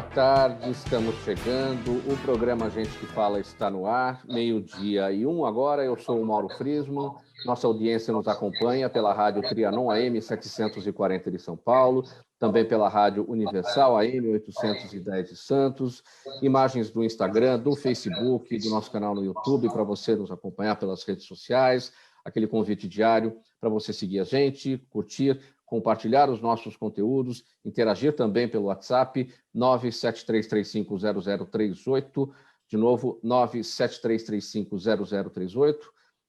boa tarde, estamos chegando, o programa Gente que Fala está no ar, 12:01 agora, eu sou o Mauro Friesman, nossa audiência nos acompanha pela rádio Trianon AM 740 de São Paulo, também pela rádio Universal AM 810 de Santos, imagens do Instagram, do Facebook, do nosso canal no YouTube, para você nos acompanhar pelas redes sociais, aquele convite diário para você seguir a gente, curtir, compartilhar os nossos conteúdos, interagir também pelo WhatsApp 973350038, de novo 973350038,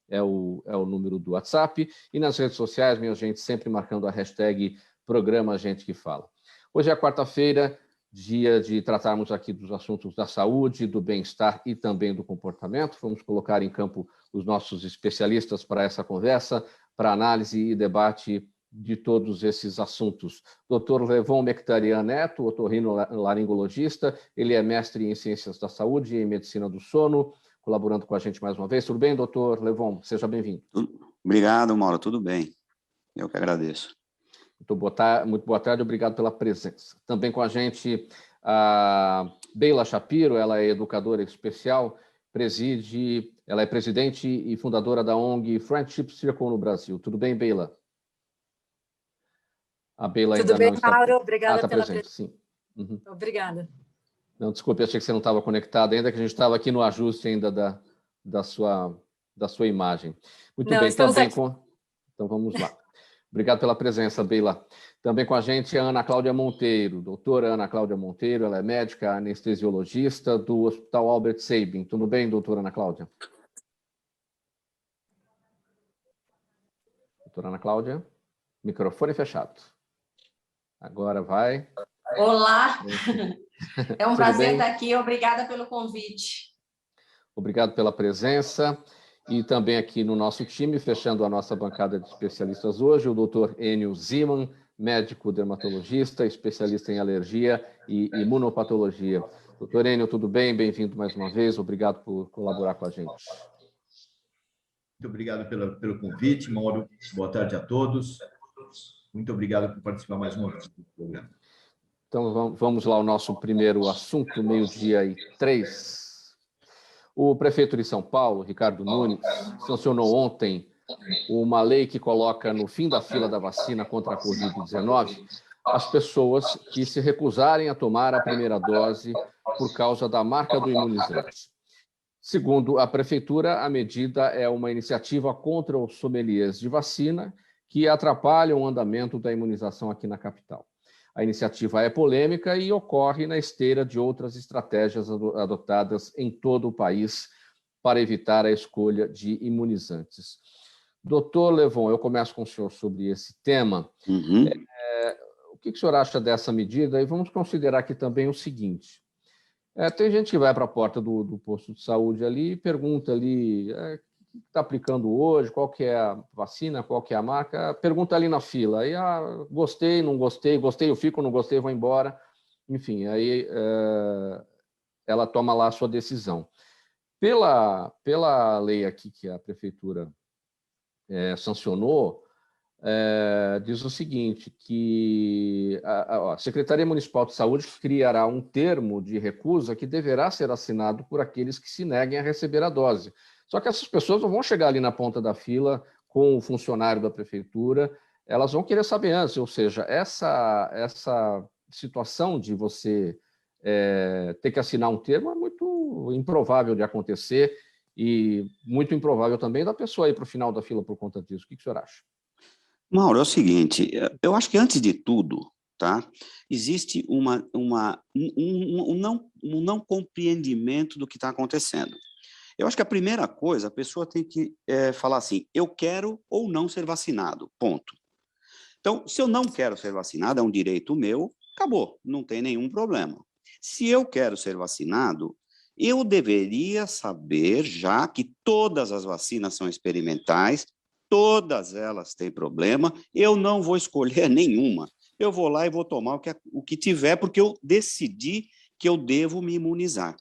é o número do WhatsApp, e nas redes sociais, minha gente, sempre marcando a hashtag Programa Gente que Fala. Hoje é quarta-feira, dia de tratarmos aqui dos assuntos da saúde, do bem-estar e também do comportamento. Vamos colocar em campo os nossos especialistas para essa conversa, para análise e debate de todos esses assuntos. Dr. Levon Mectarian Neto, otorrinolaringologista, ele é mestre em Ciências da Saúde e em Medicina do Sono, colaborando com a gente mais uma vez. Tudo bem, doutor Levon? Seja bem-vindo. Obrigado, Mauro. Tudo bem. Eu que agradeço. Muito boa tarde, obrigado pela presença. Também com a gente a Beila Shapiro, ela é educadora especial, ela é presidente e fundadora da ONG Friendship Circle no Brasil. Tudo bem, Beila? A Beila Tudo ainda bem, não está... Mauro? Obrigada tá pela presente, sim. Uhum. Obrigada. Não, desculpe, achei que você não estava conectado ainda, que a gente estava aqui no ajuste ainda da sua imagem. Muito não, bem, também aqui. Então vamos lá. Obrigado pela presença, Beila. Também com a gente a Ana Cláudia Monteiro, doutora Ana Cláudia Monteiro, ela é médica anestesiologista do Hospital Albert Sabin. Tudo bem, doutora Ana Cláudia? Doutora Ana Cláudia, microfone fechado. Agora vai. Olá, é um prazer bem? estar aqui, obrigada pelo convite. Obrigado pela presença. E também aqui no nosso time, fechando a nossa bancada de especialistas hoje, o doutor Enio Ziman, médico dermatologista, especialista em alergia e imunopatologia. Doutor Enio, tudo bem? Bem-vindo mais uma vez, obrigado por colaborar com a gente. Muito obrigado pelo convite, Mauro. Boa tarde a todos. Muito obrigado por participar mais uma vez do programa. Então, vamos lá ao nosso primeiro assunto, 12:03. O prefeito de São Paulo, Ricardo Nunes, sancionou ontem uma lei que coloca no fim da fila da vacina contra a Covid-19 as pessoas que se recusarem a tomar a primeira dose por causa da marca do imunizante. Segundo a prefeitura, a medida é uma iniciativa contra os sommeliers de vacina que atrapalham o andamento da imunização aqui na capital. A iniciativa é polêmica e ocorre na esteira de outras estratégias adotadas em todo o país para evitar a escolha de imunizantes. Doutor Levon, eu começo com o senhor sobre esse tema. Uhum. O que o senhor acha dessa medida? E vamos considerar aqui também o seguinte. Tem gente que vai para a porta do posto de saúde ali e pergunta ali o que está aplicando hoje, qual que é a vacina, qual que é a marca, pergunta ali na fila, aí gostei, não gostei, gostei eu fico, não gostei eu vou embora, enfim, aí ela toma lá a sua decisão. Pela lei aqui que a prefeitura sancionou, diz o seguinte, que a Secretaria Municipal de Saúde criará um termo de recusa que deverá ser assinado por aqueles que se neguem a receber a dose. Só que essas pessoas não vão chegar ali na ponta da fila com o funcionário da prefeitura, elas vão querer saber antes, ou seja, essa situação de você ter que assinar um termo é muito improvável de acontecer e muito improvável também da pessoa ir para o final da fila por conta disso. O que o senhor acha? Mauro, é o seguinte, eu acho que antes de tudo, tá, existe um não compreendimento do que está acontecendo. Eu acho que a primeira coisa, a pessoa tem que falar assim, eu quero ou não ser vacinado, ponto. Então, se eu não quero ser vacinado, é um direito meu, acabou, não tem nenhum problema. Se eu quero ser vacinado, eu deveria saber já que todas as vacinas são experimentais, todas elas têm problema, eu não vou escolher nenhuma. Eu vou lá e vou tomar o que tiver, porque eu decidi que eu devo me imunizar.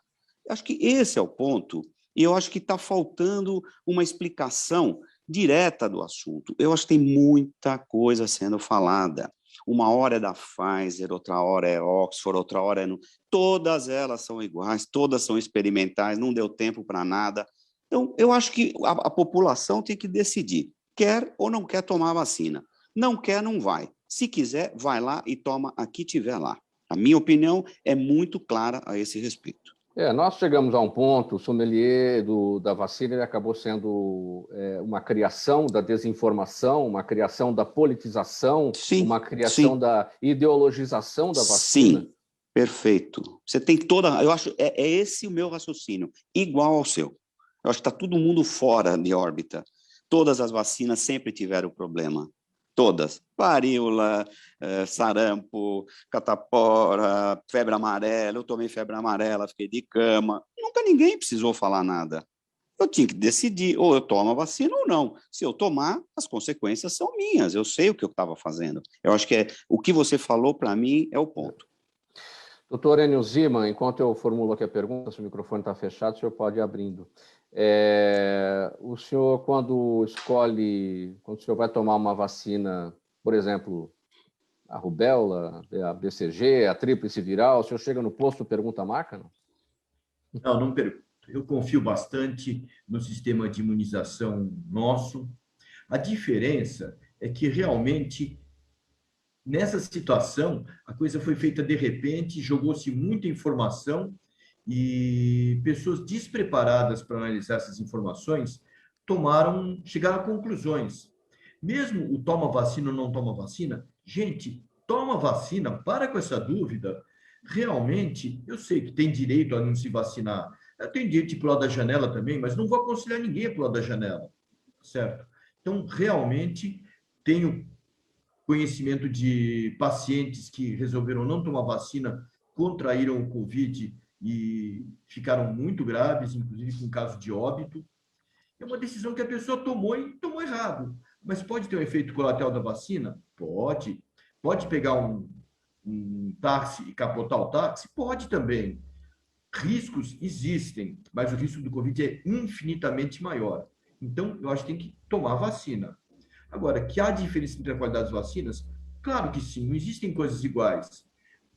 Eu acho que esse é o ponto, e eu acho que está faltando uma explicação direta do assunto. Eu acho que tem muita coisa sendo falada. Uma hora é da Pfizer, outra hora é Oxford, outra hora é... Todas elas são iguais, todas são experimentais, não deu tempo para nada. Então, eu acho que a população tem que decidir, quer ou não quer tomar a vacina. Não quer, não vai. Se quiser, vai lá e toma a que tiver lá. A minha opinião é muito clara a esse respeito. Nós chegamos a um ponto, o sommelier da vacina ele acabou sendo uma criação da desinformação, uma criação da politização, sim, uma criação da ideologização da vacina. Sim, perfeito. Você tem toda... Eu acho é esse o meu raciocínio, igual ao seu. Eu acho que está todo mundo fora de órbita. Todas as vacinas sempre tiveram problema. Todas. Varíola, sarampo, catapora, febre amarela. Eu tomei febre amarela, fiquei de cama. Nunca ninguém precisou falar nada. Eu tinha que decidir, ou eu tomo a vacina ou não. Se eu tomar, as consequências são minhas. Eu sei o que eu estava fazendo. Eu acho que o que você falou, para mim, é o ponto. Doutor Enio Ziman, enquanto eu formulo aqui a pergunta, se o microfone está fechado, o senhor pode ir abrindo. O senhor, quando o senhor vai tomar uma vacina, por exemplo, a rubéola, a BCG, a tríplice viral, o senhor chega no posto e pergunta a marca? Não, não pergunto. Eu confio bastante no sistema de imunização nosso. A diferença é que realmente, nessa situação, a coisa foi feita de repente, jogou-se muita informação e pessoas despreparadas para analisar essas informações chegaram a conclusões. Mesmo o toma vacina ou não toma vacina, gente, toma vacina, para com essa dúvida. Realmente, eu sei que tem direito a não se vacinar. Eu tenho direito de pular da janela também, mas não vou aconselhar ninguém a pular da janela, certo? Então, realmente, tenho conhecimento de pacientes que resolveram não tomar vacina, contraíram o Covid e ficaram muito graves, inclusive com caso de óbito. É uma decisão que a pessoa tomou e tomou errado. Mas pode ter um efeito colateral da vacina? Pode. Pode pegar um táxi e capotar o táxi? Pode também. Riscos existem, mas o risco do Covid é infinitamente maior. Então, eu acho que tem que tomar vacina. Agora, que há diferença entre a qualidade das vacinas? Claro que sim, não existem coisas iguais.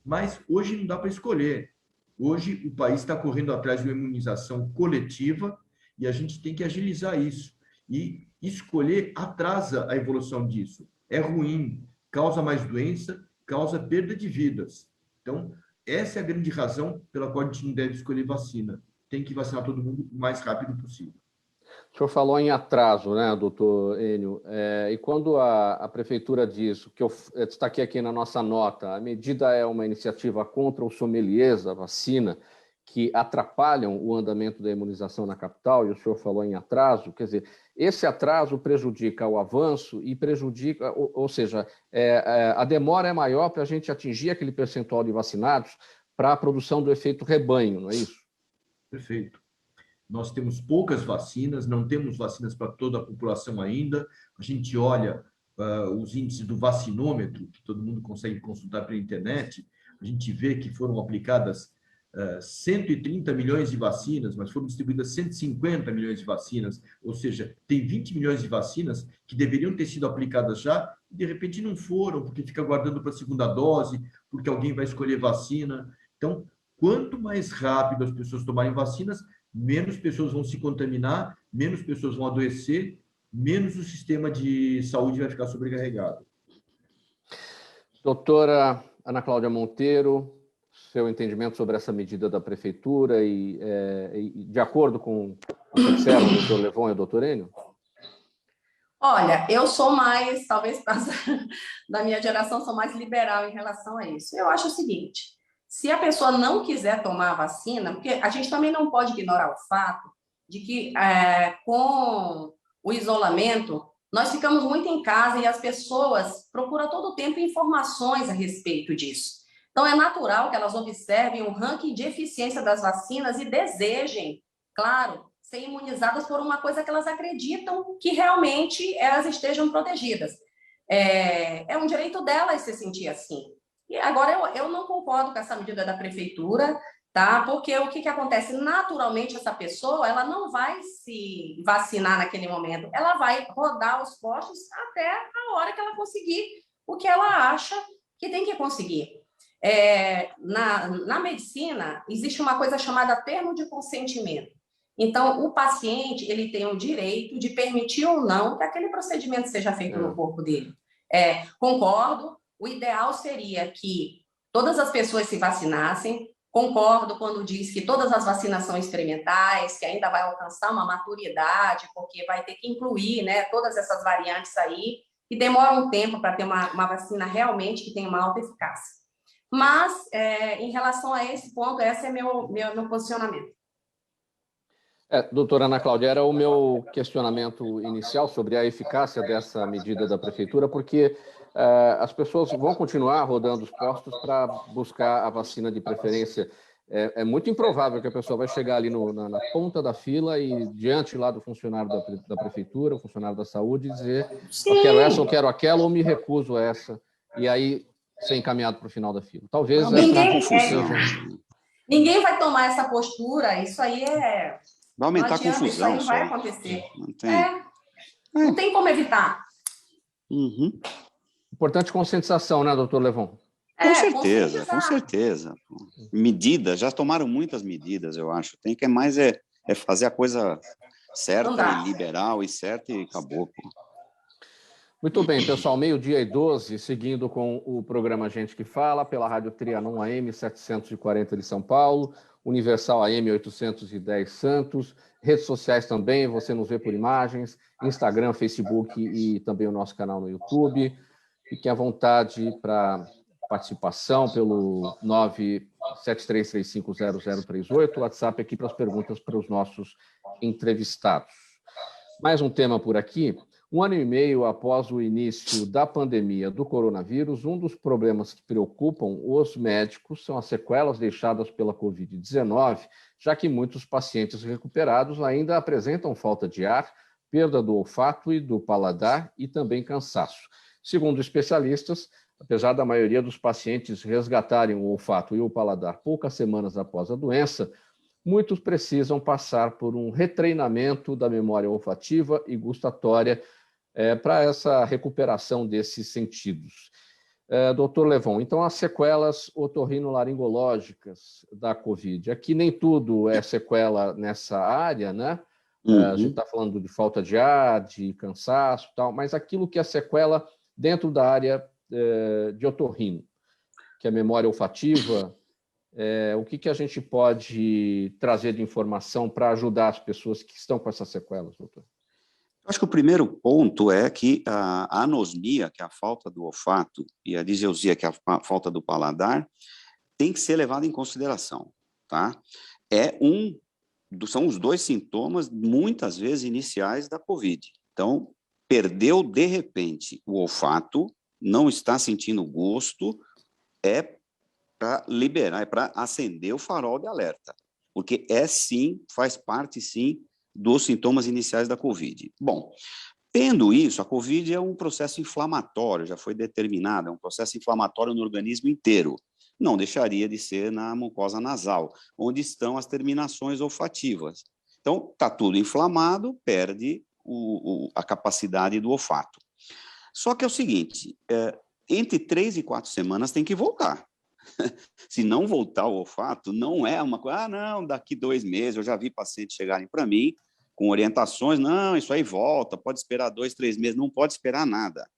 Mas hoje não dá para escolher. Hoje o país está correndo atrás de uma imunização coletiva e a gente tem que agilizar isso. E escolher atrasa a evolução disso. É ruim, causa mais doença, causa perda de vidas. Então, essa é a grande razão pela qual a gente não deve escolher vacina. Tem que vacinar todo mundo o mais rápido possível. O senhor falou em atraso, né, doutor Enio? E quando a prefeitura diz, que eu destaquei aqui na nossa nota, a medida é uma iniciativa contra os sommeliers da vacina, que atrapalham o andamento da imunização na capital, e o senhor falou em atraso, quer dizer, esse atraso prejudica o avanço e prejudica, ou seja, a demora é maior para a gente atingir aquele percentual de vacinados para a produção do efeito rebanho, não é isso? Perfeito. Nós temos poucas vacinas, não temos vacinas para toda a população ainda. A gente olha os índices do vacinômetro, que todo mundo consegue consultar pela internet, a gente vê que foram aplicadas 130 milhões de vacinas, mas foram distribuídas 150 milhões de vacinas, ou seja, tem 20 milhões de vacinas que deveriam ter sido aplicadas já e, de repente, não foram, porque fica aguardando para a segunda dose, porque alguém vai escolher vacina. Então, quanto mais rápido as pessoas tomarem vacinas, menos pessoas vão se contaminar, menos pessoas vão adoecer, menos o sistema de saúde vai ficar sobrecarregado. Doutora Ana Cláudia Monteiro, seu entendimento sobre essa medida da prefeitura e de acordo com o que disseram o doutor Levon e o doutor Enio? Olha, eu sou mais, talvez por causa da minha geração, sou mais liberal em relação a isso. Eu acho o seguinte, se a pessoa não quiser tomar a vacina, porque a gente também não pode ignorar o fato de que com o isolamento, nós ficamos muito em casa e as pessoas procuram todo o tempo informações a respeito disso. Então, é natural que elas observem o ranking de eficiência das vacinas e desejem, claro, ser imunizadas por uma coisa que elas acreditam que realmente elas estejam protegidas. É um direito delas se sentir assim. E agora, eu não concordo com essa medida da prefeitura, tá? Porque o que acontece? Naturalmente, essa pessoa ela não vai se vacinar naquele momento. Ela vai rodar os postos até a hora que ela conseguir o que ela acha que tem que conseguir. Na medicina, existe uma coisa chamada termo de consentimento. Então, o paciente ele tem o direito de permitir ou não que aquele procedimento seja feito no corpo dele. Concordo, o ideal seria que todas as pessoas se vacinassem. Concordo quando diz que todas as vacinas são experimentais, que ainda vai alcançar uma maturidade, porque vai ter que incluir, né, todas essas variantes aí, que demoram um tempo para ter uma vacina realmente que tenha uma alta eficácia. Mas, em relação a esse ponto, esse é meu posicionamento. Doutora Ana Cláudia, era o meu questionamento inicial sobre a eficácia dessa medida da Prefeitura, porque as pessoas vão continuar rodando os postos para buscar a vacina de preferência. É muito improvável que a pessoa vai chegar ali na ponta da fila e, diante lá do funcionário da Prefeitura, o funcionário da saúde, dizer eu quero essa, eu quero aquela, ou me recuso a essa, e aí ser encaminhado para o final da fila. Talvez ninguém vai tomar essa postura, isso aí vai aumentar a confusão. Isso aí não vai acontecer. Não tem como evitar. Importante conscientização, né, doutor Levon? Com certeza. Medidas, já tomaram muitas medidas, eu acho. Tem que mais fazer a coisa certa e liberal e certa e acabou. Muito bem, pessoal, 12:12, seguindo com o programa Gente que Fala, pela Rádio Trianon AM 740 de São Paulo, Universal AM 810 Santos, redes sociais também, você nos vê por imagens, Instagram, Facebook e também o nosso canal no YouTube. Fiquem à vontade para participação pelo 973350038, WhatsApp aqui para as perguntas para os nossos entrevistados. Mais um tema por aqui. 1 ano e meio após o início da pandemia do coronavírus, um dos problemas que preocupam os médicos são as sequelas deixadas pela Covid-19, já que muitos pacientes recuperados ainda apresentam falta de ar, perda do olfato e do paladar e também cansaço. Segundo especialistas, apesar da maioria dos pacientes resgatarem o olfato e o paladar poucas semanas após a doença, muitos precisam passar por um retreinamento da memória olfativa e gustatória para essa recuperação desses sentidos. Doutor Levon, então as sequelas otorrinolaringológicas da Covid, aqui nem tudo é sequela nessa área, né? A gente está falando de falta de ar, de cansaço e tal, mas aquilo que é sequela dentro da área de otorrino, que é memória olfativa, o que a gente pode trazer de informação para ajudar as pessoas que estão com essas sequelas, doutor? Eu acho que o primeiro ponto é que a anosmia, que é a falta do olfato, e a diseusia, que é a falta do paladar, tem que ser levada em consideração, tá? São os dois sintomas, muitas vezes, iniciais da Covid. Então, perdeu, de repente, o olfato, não está sentindo gosto, para liberar, é para acender o farol de alerta, porque faz parte, sim, dos sintomas iniciais da Covid. Bom, tendo isso, a Covid é um processo inflamatório, já foi determinado, é um processo inflamatório no organismo inteiro. Não deixaria de ser na mucosa nasal, onde estão as terminações olfativas. Então, está tudo inflamado, perde a capacidade do olfato. Só que é o seguinte, entre 3 e 4 semanas tem que voltar. Se não voltar o olfato, não é uma coisa, não, daqui 2 meses, eu já vi pacientes chegarem para mim com orientações, não, isso aí volta, pode esperar 2, 3 meses, não pode esperar nada.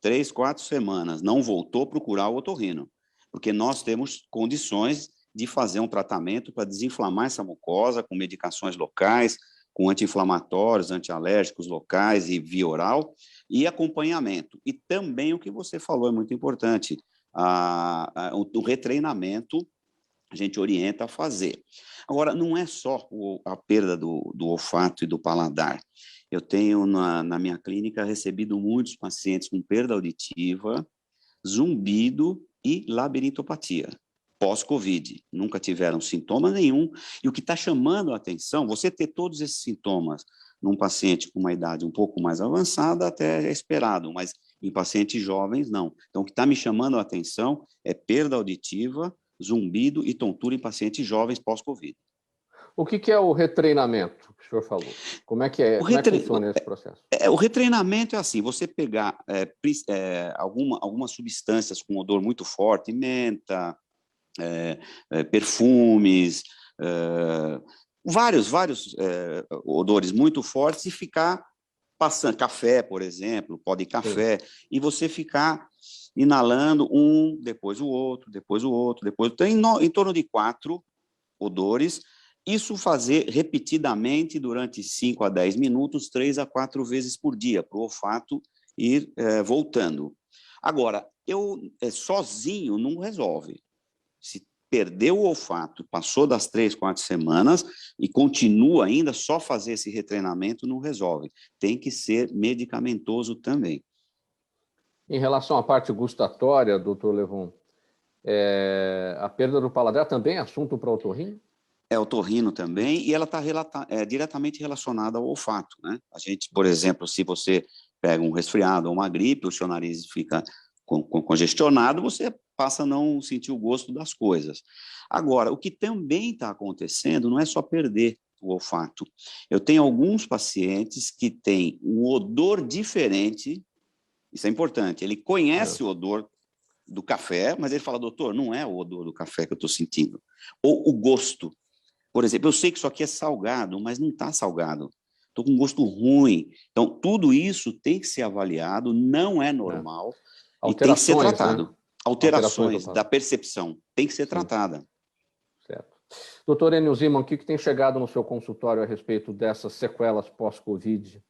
3, 4 semanas, não voltou, procurar o otorrino, porque nós temos condições de fazer um tratamento para desinflamar essa mucosa com medicações locais, com anti-inflamatórios, antialérgicos locais e via oral, e acompanhamento. E também o que você falou é muito importante, o retreinamento a gente orienta a fazer. Agora, não é só a perda do olfato e do paladar. Eu tenho, na minha clínica, recebido muitos pacientes com perda auditiva, zumbido e labirintopatia, pós-Covid. Nunca tiveram sintoma nenhum. E o que está chamando a atenção, você ter todos esses sintomas num paciente com uma idade um pouco mais avançada, até é esperado, mas em pacientes jovens, não. Então, o que está me chamando a atenção é perda auditiva, zumbido e tontura em pacientes jovens pós-Covid. O que é o retreinamento que o senhor falou? Como é que funciona esse processo? O retreinamento é assim, você pegar algumas substâncias com odor muito forte, menta, perfumes, vários odores muito fortes e ficar passando, café, por exemplo, pó de café, e você ficar inalando um, depois o outro, depois o outro, depois... Então, em torno de 4 odores, isso fazer repetidamente durante 5 a 10 minutos, 3 a 4 vezes por dia, para o olfato ir voltando. Agora, sozinho não resolve. Se perdeu o olfato, passou das 3, 4 semanas e continua ainda, só fazer esse retreinamento não resolve. Tem que ser medicamentoso também. Em relação à parte gustatória, doutor Levon, a perda do paladar também é assunto para o otorrino? É otorrino também, e ela está diretamente relacionada ao olfato, né? A gente, por exemplo, se você pega um resfriado ou uma gripe, o seu nariz fica congestionado, você passa a não sentir o gosto das coisas. Agora, o que também está acontecendo não é só perder o olfato. Eu tenho alguns pacientes que têm um odor diferente, isso é importante, ele conhece o odor do café, mas ele fala, doutor, não é o odor do café que eu estou sentindo. Ou o gosto. Por exemplo, eu sei que isso aqui é salgado, mas não está salgado. Estou com um gosto ruim. Então, tudo isso tem que ser avaliado, não é normal, e tem que ser tratado. Né? Alterações da percepção tem que ser tratada. Certo. Doutor Enio Ziman, o que tem chegado no seu consultório a respeito dessas sequelas pós-Covid?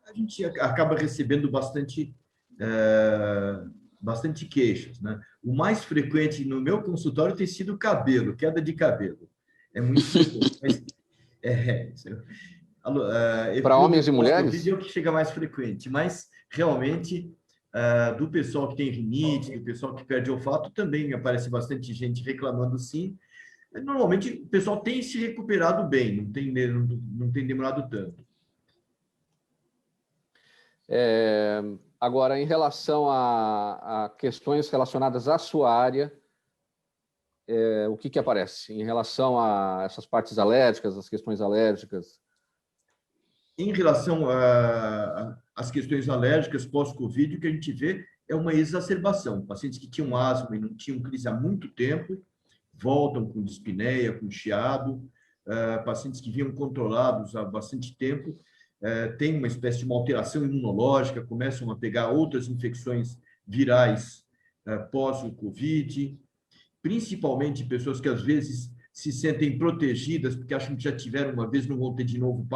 A gente acaba recebendo bastante queixas, né? O mais frequente no meu consultório tem sido cabelo, queda de cabelo. É muito frequente. Para homens e mulheres? É o que chega mais frequente, mas realmente do pessoal que tem rinite, do pessoal que perde olfato, também aparece bastante gente reclamando sim. Normalmente o pessoal tem se recuperado bem, não tem demorado tanto. Agora, em relação a questões relacionadas à sua área, o que aparece em relação a essas partes alérgicas, as questões alérgicas? Em relação às questões alérgicas pós-Covid, o que a gente vê é uma exacerbação. Pacientes que tinham asma e não tinham crise há muito tempo, voltam com dispneia, com chiado. Pacientes que vinham controlados há bastante tempo, têm uma espécie de uma alteração imunológica, começam a pegar outras infecções virais pós o Covid, principalmente pessoas que às vezes se sentem protegidas porque acham que já tiveram uma vez, não vão ter de novo,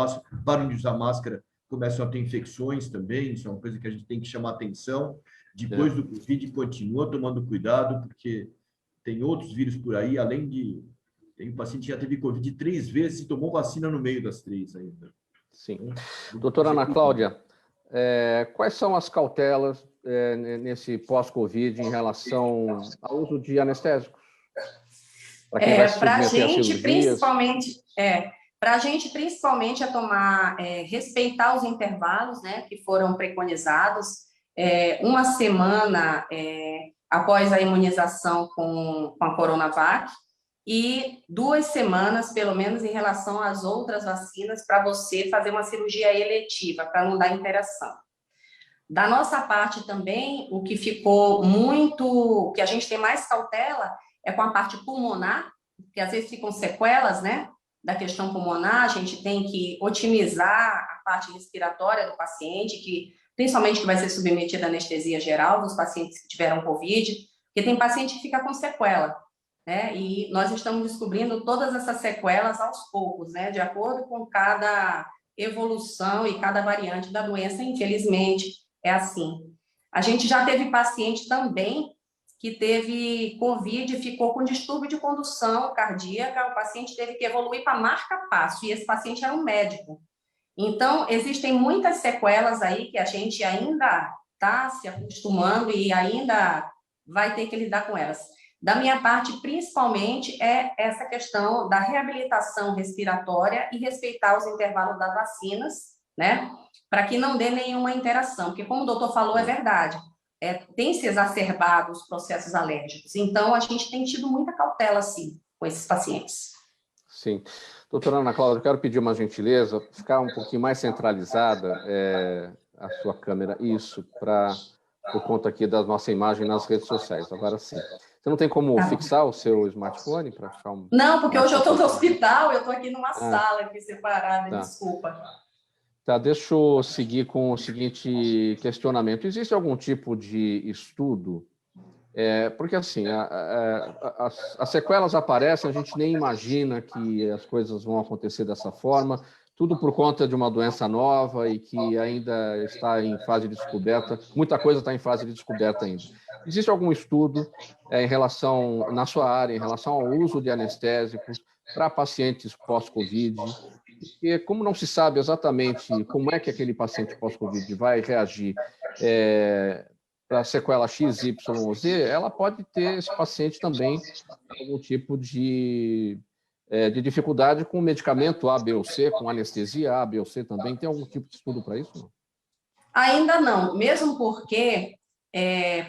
param de usar máscara, começam a ter infecções também, isso é uma coisa que a gente tem que chamar atenção. Depois do Covid, continua tomando cuidado, porque tem outros vírus por aí, além de... Tem um paciente que já teve Covid 3 vezes e tomou vacina no meio das 3 ainda. Sim. Doutora Ana Cláudia, quais são as cautelas nesse pós-Covid em relação ao uso de anestésicos? Para a gente, principalmente, é tomar, respeitar os intervalos, né, que foram preconizados, uma semana após a imunização com a Coronavac e 2 semanas, pelo menos, em relação às outras vacinas, para você fazer uma cirurgia eletiva, para não dar interação. Da nossa parte também, o que ficou o que a gente tem mais cautela é com a parte pulmonar, porque às vezes ficam sequelas, né, da questão pulmonar, a gente tem que otimizar a parte respiratória do paciente, principalmente que vai ser submetido à anestesia geral, dos pacientes que tiveram Covid, porque tem paciente que fica com sequela, né, e nós estamos descobrindo todas essas sequelas aos poucos, né, de acordo com cada evolução e cada variante da doença, infelizmente, é assim. A gente já teve paciente também que teve Covid e ficou com distúrbio de condução cardíaca, o paciente teve que evoluir para marca-passo, e esse paciente era um médico. Então, existem muitas sequelas aí que a gente ainda está se acostumando e ainda vai ter que lidar com elas. Da minha parte, principalmente, é essa questão da reabilitação respiratória e respeitar os intervalos das vacinas, né? Para que não dê nenhuma interação, porque como o doutor falou, é verdade. Tem se exacerbado os processos alérgicos. Então, a gente tem tido muita cautela, sim, com esses pacientes. Sim. Doutora Ana Cláudia, eu quero pedir uma gentileza, ficar um pouquinho mais centralizada a sua câmera, isso, por conta aqui da nossa imagem nas redes sociais. Agora sim. Você não tem como fixar o seu smartphone para ficar um... Não, porque hoje eu estou no hospital, eu estou aqui numa sala aqui separada, tá. Desculpa. Tá, deixa eu seguir com o seguinte questionamento. Existe algum tipo de estudo? Porque, assim, as sequelas aparecem, a gente nem imagina que as coisas vão acontecer dessa forma, tudo por conta de uma doença nova e que ainda está em fase de descoberta, muita coisa está em fase de descoberta ainda. Existe algum estudo em relação, na sua área, em relação ao uso de anestésicos para pacientes pós-Covid? Porque, como não se sabe exatamente como é que aquele paciente pós-Covid vai reagir para a sequela X, Y ou Z, ela pode ter, esse paciente também, algum tipo de dificuldade com medicamento A, B ou C, com anestesia A, B ou C também. Tem algum tipo de estudo para isso? Não? Ainda não, mesmo porque,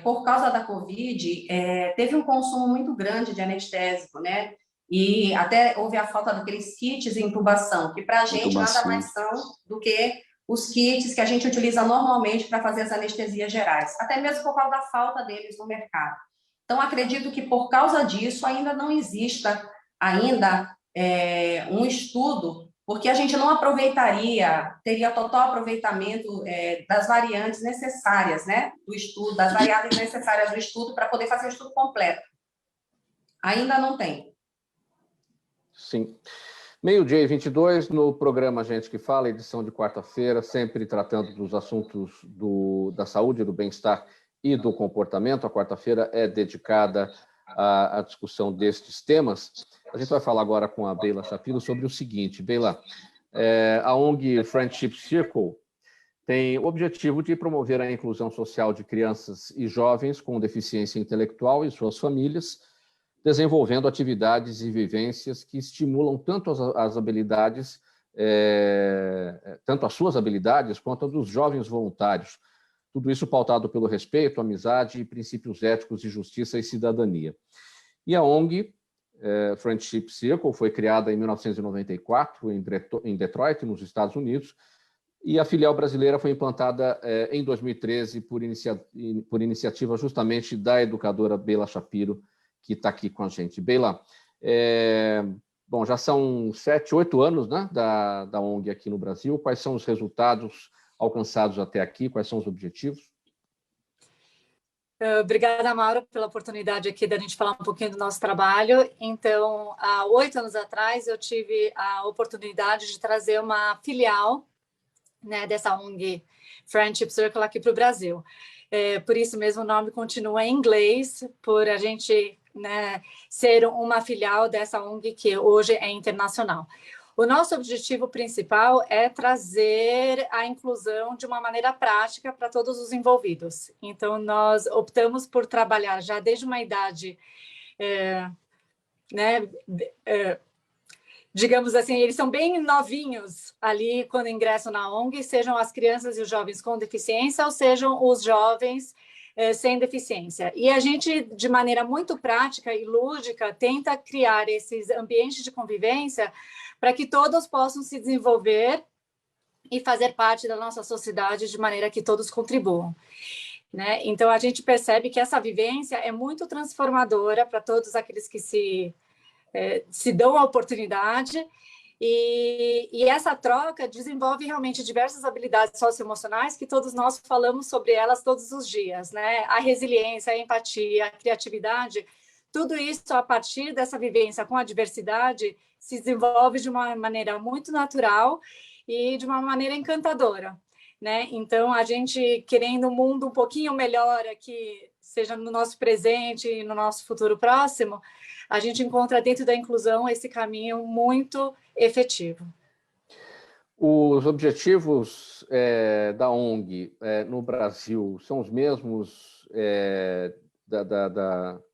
por causa da Covid, teve um consumo muito grande de anestésico, né? E até houve a falta daqueles kits de intubação, que para a gente nada mais são do que os kits que a gente utiliza normalmente para fazer as anestesias gerais, até mesmo por causa da falta deles no mercado. Então, acredito que por causa disso ainda não exista um estudo, porque a gente não teria total aproveitamento das variantes necessárias, né, do estudo, das variáveis necessárias do estudo para poder fazer o estudo completo. Ainda não tem. Sim. 12h22, no programa Gente que Fala, edição de quarta-feira, sempre tratando dos assuntos da saúde, do bem-estar e do comportamento. A quarta-feira é dedicada à discussão destes temas. A gente vai falar agora com a Beyla Shapiro sobre o seguinte. Beyla, a ONG Friendship Circle tem o objetivo de promover a inclusão social de crianças e jovens com deficiência intelectual e suas famílias, desenvolvendo atividades e vivências que estimulam tanto as habilidades, tanto as suas habilidades quanto as dos jovens voluntários. Tudo isso pautado pelo respeito, amizade e princípios éticos de justiça e cidadania. E a ONG Friendship Circle foi criada em 1994 em Detroit, nos Estados Unidos, e a filial brasileira foi implantada em 2013 por iniciativa justamente da educadora Beyla Shapiro, que está aqui com a gente. Beyla, bom, já são 7, 8 anos, né, da ONG aqui no Brasil. Quais são os resultados alcançados até aqui? Quais são os objetivos? Obrigada, Mauro, pela oportunidade aqui da gente falar um pouquinho do nosso trabalho. Então, há 8 anos atrás, eu tive a oportunidade de trazer uma filial, né, dessa ONG Friendship Circle aqui para o Brasil. Por isso mesmo o nome continua em inglês, por a gente, né, ser uma filial dessa ONG que hoje é internacional. O nosso objetivo principal é trazer a inclusão de uma maneira prática para todos os envolvidos. Então, nós optamos por trabalhar já desde uma idade, digamos assim, eles são bem novinhos ali quando ingressam na ONG, sejam as crianças e os jovens com deficiência ou sejam os jovens sem deficiência. E a gente, de maneira muito prática e lúdica, tenta criar esses ambientes de convivência para que todos possam se desenvolver e fazer parte da nossa sociedade de maneira que todos contribuam. Né? Então, a gente percebe que essa vivência é muito transformadora para todos aqueles que se dão a oportunidade, e essa troca desenvolve realmente diversas habilidades socioemocionais que todos nós falamos sobre elas todos os dias, né? A resiliência, a empatia, a criatividade, tudo isso a partir dessa vivência com a diversidade se desenvolve de uma maneira muito natural e de uma maneira encantadora, né? Então, a gente querendo um mundo um pouquinho melhor aqui, seja no nosso presente e no nosso futuro próximo, a gente encontra dentro da inclusão esse caminho muito efetivo. Os objetivos da ONG no Brasil são os mesmos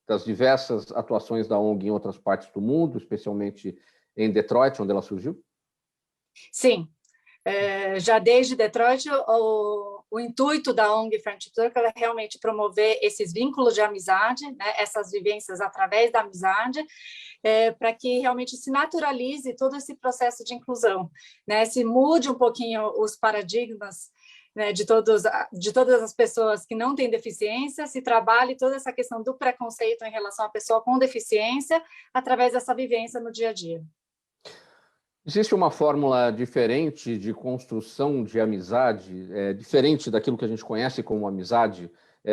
das diversas atuações da ONG em outras partes do mundo, especialmente em Detroit, onde ela surgiu? Sim. Já desde Detroit, o intuito da ONG Friendship Circle é realmente promover esses vínculos de amizade, né, essas vivências através da amizade, para que realmente se naturalize todo esse processo de inclusão, né, se mude um pouquinho os paradigmas, né, de todas as pessoas que não têm deficiência, se trabalhe toda essa questão do preconceito em relação à pessoa com deficiência através dessa vivência no dia a dia. Existe uma fórmula diferente de construção de amizade, diferente daquilo que a gente conhece como amizade,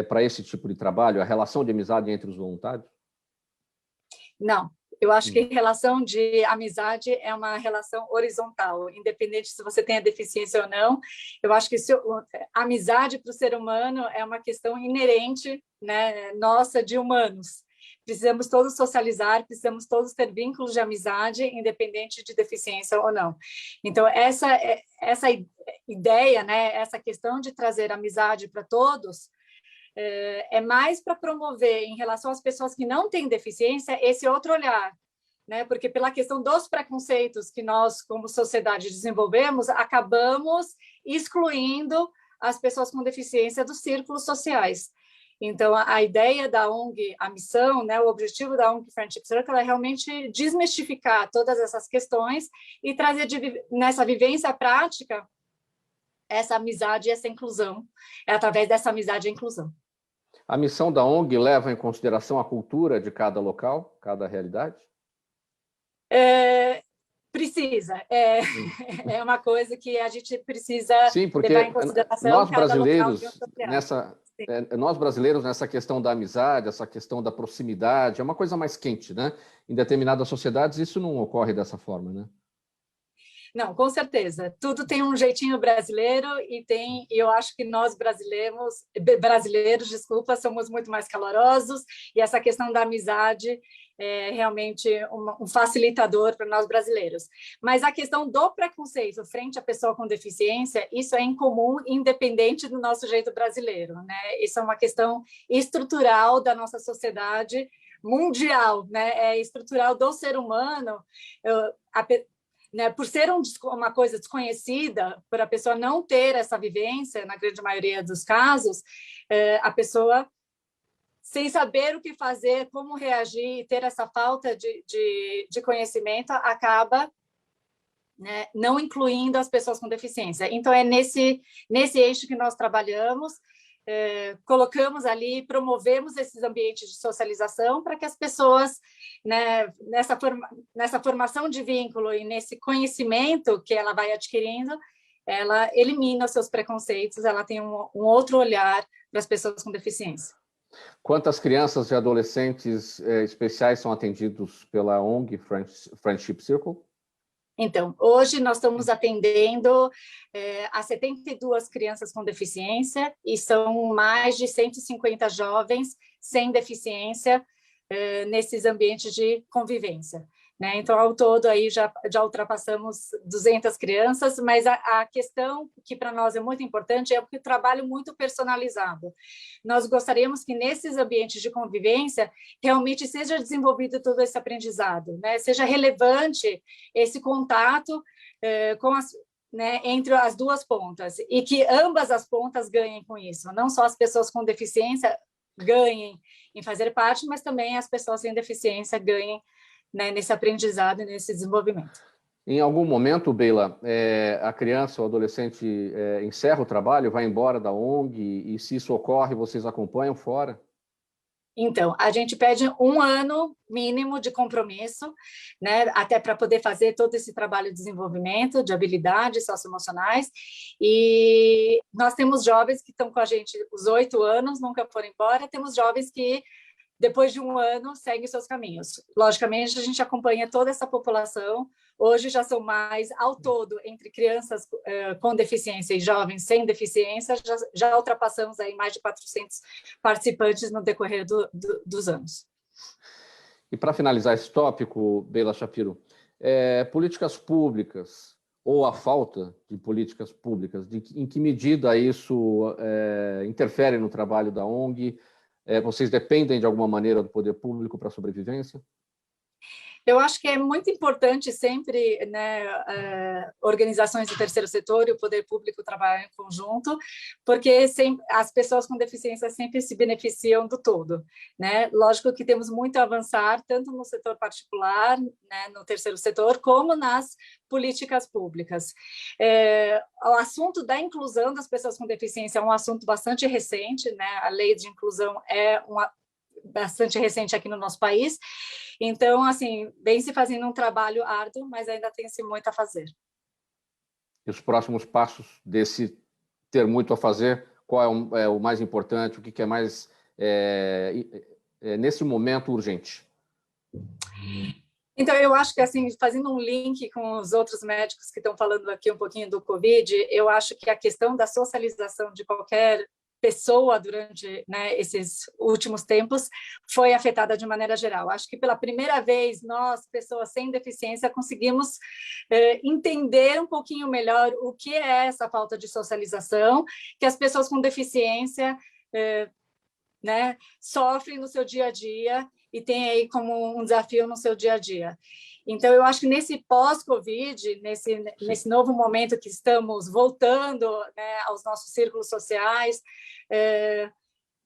para esse tipo de trabalho, a relação de amizade entre os voluntários? Não, eu acho que relação de amizade é uma relação horizontal, independente se você tem a deficiência ou não. Eu acho que amizade para o ser humano é uma questão inerente, né, nossa, de humanos. Precisamos todos socializar, precisamos todos ter vínculos de amizade, independente de deficiência ou não. Então, essa ideia, né, essa questão de trazer amizade para todos, é mais para promover, em relação às pessoas que não têm deficiência, esse outro olhar, né? Porque pela questão dos preconceitos que nós, como sociedade, desenvolvemos, acabamos excluindo as pessoas com deficiência dos círculos sociais. Então, a ideia da ONG, a missão, né, o objetivo da ONG Friendship Circle é realmente desmistificar todas essas questões e trazer nessa vivência prática essa amizade e essa inclusão, através dessa amizade e inclusão. A missão da ONG leva em consideração a cultura de cada local, cada realidade? Precisa. É uma coisa que a gente precisa Sim, porque levar em consideração nós cada brasileiros, local nós brasileiros, nessa questão da amizade, essa questão da proximidade, é uma coisa mais quente, né? Em determinadas sociedades, isso não ocorre dessa forma, né? Não, com certeza. Tudo tem um jeitinho brasileiro e eu acho que nós brasileiros, desculpa, somos muito mais calorosos e essa questão da amizade é realmente um facilitador para nós brasileiros. Mas a questão do preconceito frente à pessoa com deficiência, isso é incomum, independente do nosso jeito brasileiro, né? Isso é uma questão estrutural da nossa sociedade mundial, né? É estrutural do ser humano. Né, por ser uma coisa desconhecida, por a pessoa não ter essa vivência, na grande maioria dos casos, a pessoa, sem saber o que fazer, como reagir, ter essa falta de conhecimento, acaba, né, não incluindo as pessoas com deficiência. Então, é nesse eixo que nós trabalhamos, colocamos ali, promovemos esses ambientes de socialização para que as pessoas, né, nessa formação de vínculo e nesse conhecimento que ela vai adquirindo, ela elimina os seus preconceitos, ela tem um outro olhar para as pessoas com deficiência. Quantas crianças e adolescentes especiais são atendidos pela ONG Friendship Circle? Então, hoje nós estamos atendendo a 72 crianças com deficiência e são mais de 150 jovens sem deficiência nesses ambientes de convivência, né? Então, ao todo, aí já ultrapassamos 200 crianças, mas a questão que para nós é muito importante é o trabalho muito personalizado. Nós gostaríamos que nesses ambientes de convivência realmente seja desenvolvido todo esse aprendizado, né? Seja relevante esse contato né, entre as duas pontas e que ambas as pontas ganhem com isso, não só as pessoas com deficiência ganhem em fazer parte, mas também as pessoas sem deficiência ganhem, né, nesse aprendizado e nesse desenvolvimento. Em algum momento, Beila, a criança ou adolescente encerra o trabalho, vai embora da ONG e se isso ocorre, vocês acompanham fora? Então, a gente pede 1 ano mínimo de compromisso, né, até para poder fazer todo esse trabalho de desenvolvimento, de habilidades socioemocionais, e nós temos jovens que estão com a gente os 8 anos, nunca foram embora, temos jovens que depois de 1 ano, seguem seus caminhos. Logicamente, a gente acompanha toda essa população. Hoje já são mais, ao todo, entre crianças com deficiência e jovens sem deficiência, já ultrapassamos aí mais de 400 participantes no decorrer dos anos. E para finalizar esse tópico, Beila Shapiro, políticas públicas ou a falta de políticas públicas, em que medida isso interfere no trabalho da ONG? Vocês dependem, de alguma maneira, do poder público para a sobrevivência? Eu acho que é muito importante sempre, né, organizações do terceiro setor e o poder público trabalhar em conjunto, porque as pessoas com deficiência sempre se beneficiam do todo, né? Lógico que temos muito a avançar, tanto no setor particular, né, no terceiro setor, como nas políticas públicas. O assunto da inclusão das pessoas com deficiência é um assunto bastante recente, né? A lei de inclusão é bastante recente aqui no nosso país. Então, assim, vem se fazendo um trabalho árduo, mas ainda tem-se muito a fazer. E os próximos passos desse ter muito a fazer, qual é o mais importante, o que é mais, nesse momento, urgente? Então, eu acho que, assim, fazendo um link com os outros médicos que estão falando aqui um pouquinho do Covid, eu acho que a questão da socialização de qualquer pessoa durante, né, esses últimos tempos foi afetada de maneira geral. Acho que pela primeira vez nós, pessoas sem deficiência, conseguimos entender um pouquinho melhor o que é essa falta de socialização que as pessoas com deficiência né, sofrem no seu dia a dia e tem aí como um desafio no seu dia a dia. Então, eu acho que nesse pós-Covid, nesse novo momento que estamos voltando, né, aos nossos círculos sociais,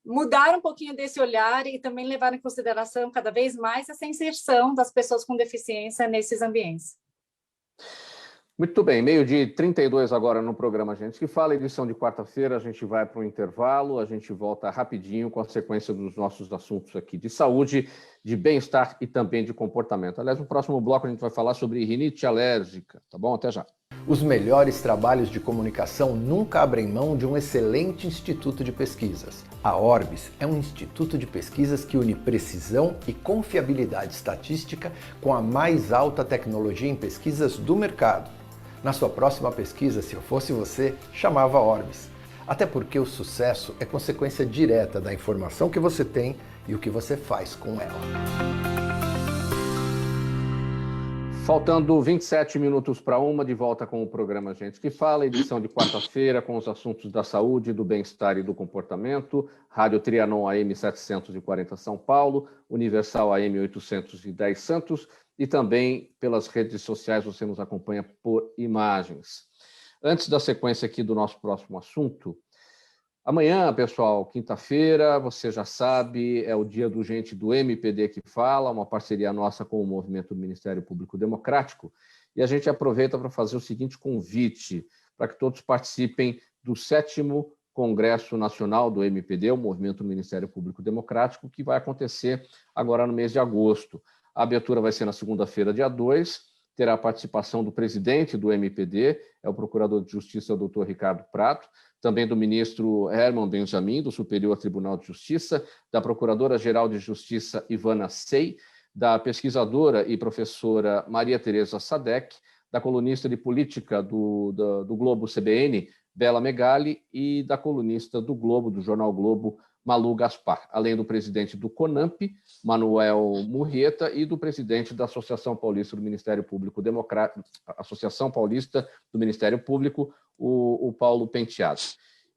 mudar um pouquinho desse olhar e também levar em consideração cada vez mais essa inserção das pessoas com deficiência nesses ambientes. Muito bem, 12h32 agora no programa Gente que Fala, edição de quarta-feira, a gente vai para o intervalo, a gente volta rapidinho com a sequência dos nossos assuntos aqui de saúde, de bem-estar e também de comportamento. Aliás, no próximo bloco a gente vai falar sobre rinite alérgica, tá bom? Até já. Os melhores trabalhos de comunicação nunca abrem mão de um excelente instituto de pesquisas. A Orbis é um instituto de pesquisas que une precisão e confiabilidade estatística com a mais alta tecnologia em pesquisas do mercado. Na sua próxima pesquisa, se eu fosse você, chamava a Orbis. Até porque o sucesso é consequência direta da informação que você tem e o que você faz com ela. Faltando 27 minutos para 1, de volta com o programa Gente que Fala, edição de quarta-feira com os assuntos da saúde, do bem-estar e do comportamento. Rádio Trianon AM 740 São Paulo, Universal AM 810 Santos e também pelas redes sociais você nos acompanha por imagens. Antes da sequência aqui do nosso próximo assunto, amanhã, pessoal, quinta-feira, você já sabe, é o dia do Gente do MPD que Fala, uma parceria nossa com o Movimento do Ministério Público Democrático, e a gente aproveita para fazer o seguinte convite, para que todos participem do 7º Congresso Nacional do MPD, o Movimento do Ministério Público Democrático, que vai acontecer agora no mês de agosto. A abertura vai ser na segunda-feira, dia 2, terá a participação do presidente do MPD, é o Procurador de Justiça, Dr. Ricardo Prato, também do ministro Herman Benjamin, do Superior Tribunal de Justiça, da Procuradora-Geral de Justiça, Ivana Sei, da pesquisadora e professora Maria Tereza Sadek, da colunista de política do Globo CBN, Bela Megali, e da colunista do Globo, do Jornal Globo, Malu Gaspar, além do presidente do CONAMP, Manuel Murrieta, e do presidente da Associação Paulista do Ministério Público Democrático, Associação Paulista do Ministério Público, o Paulo Penteado.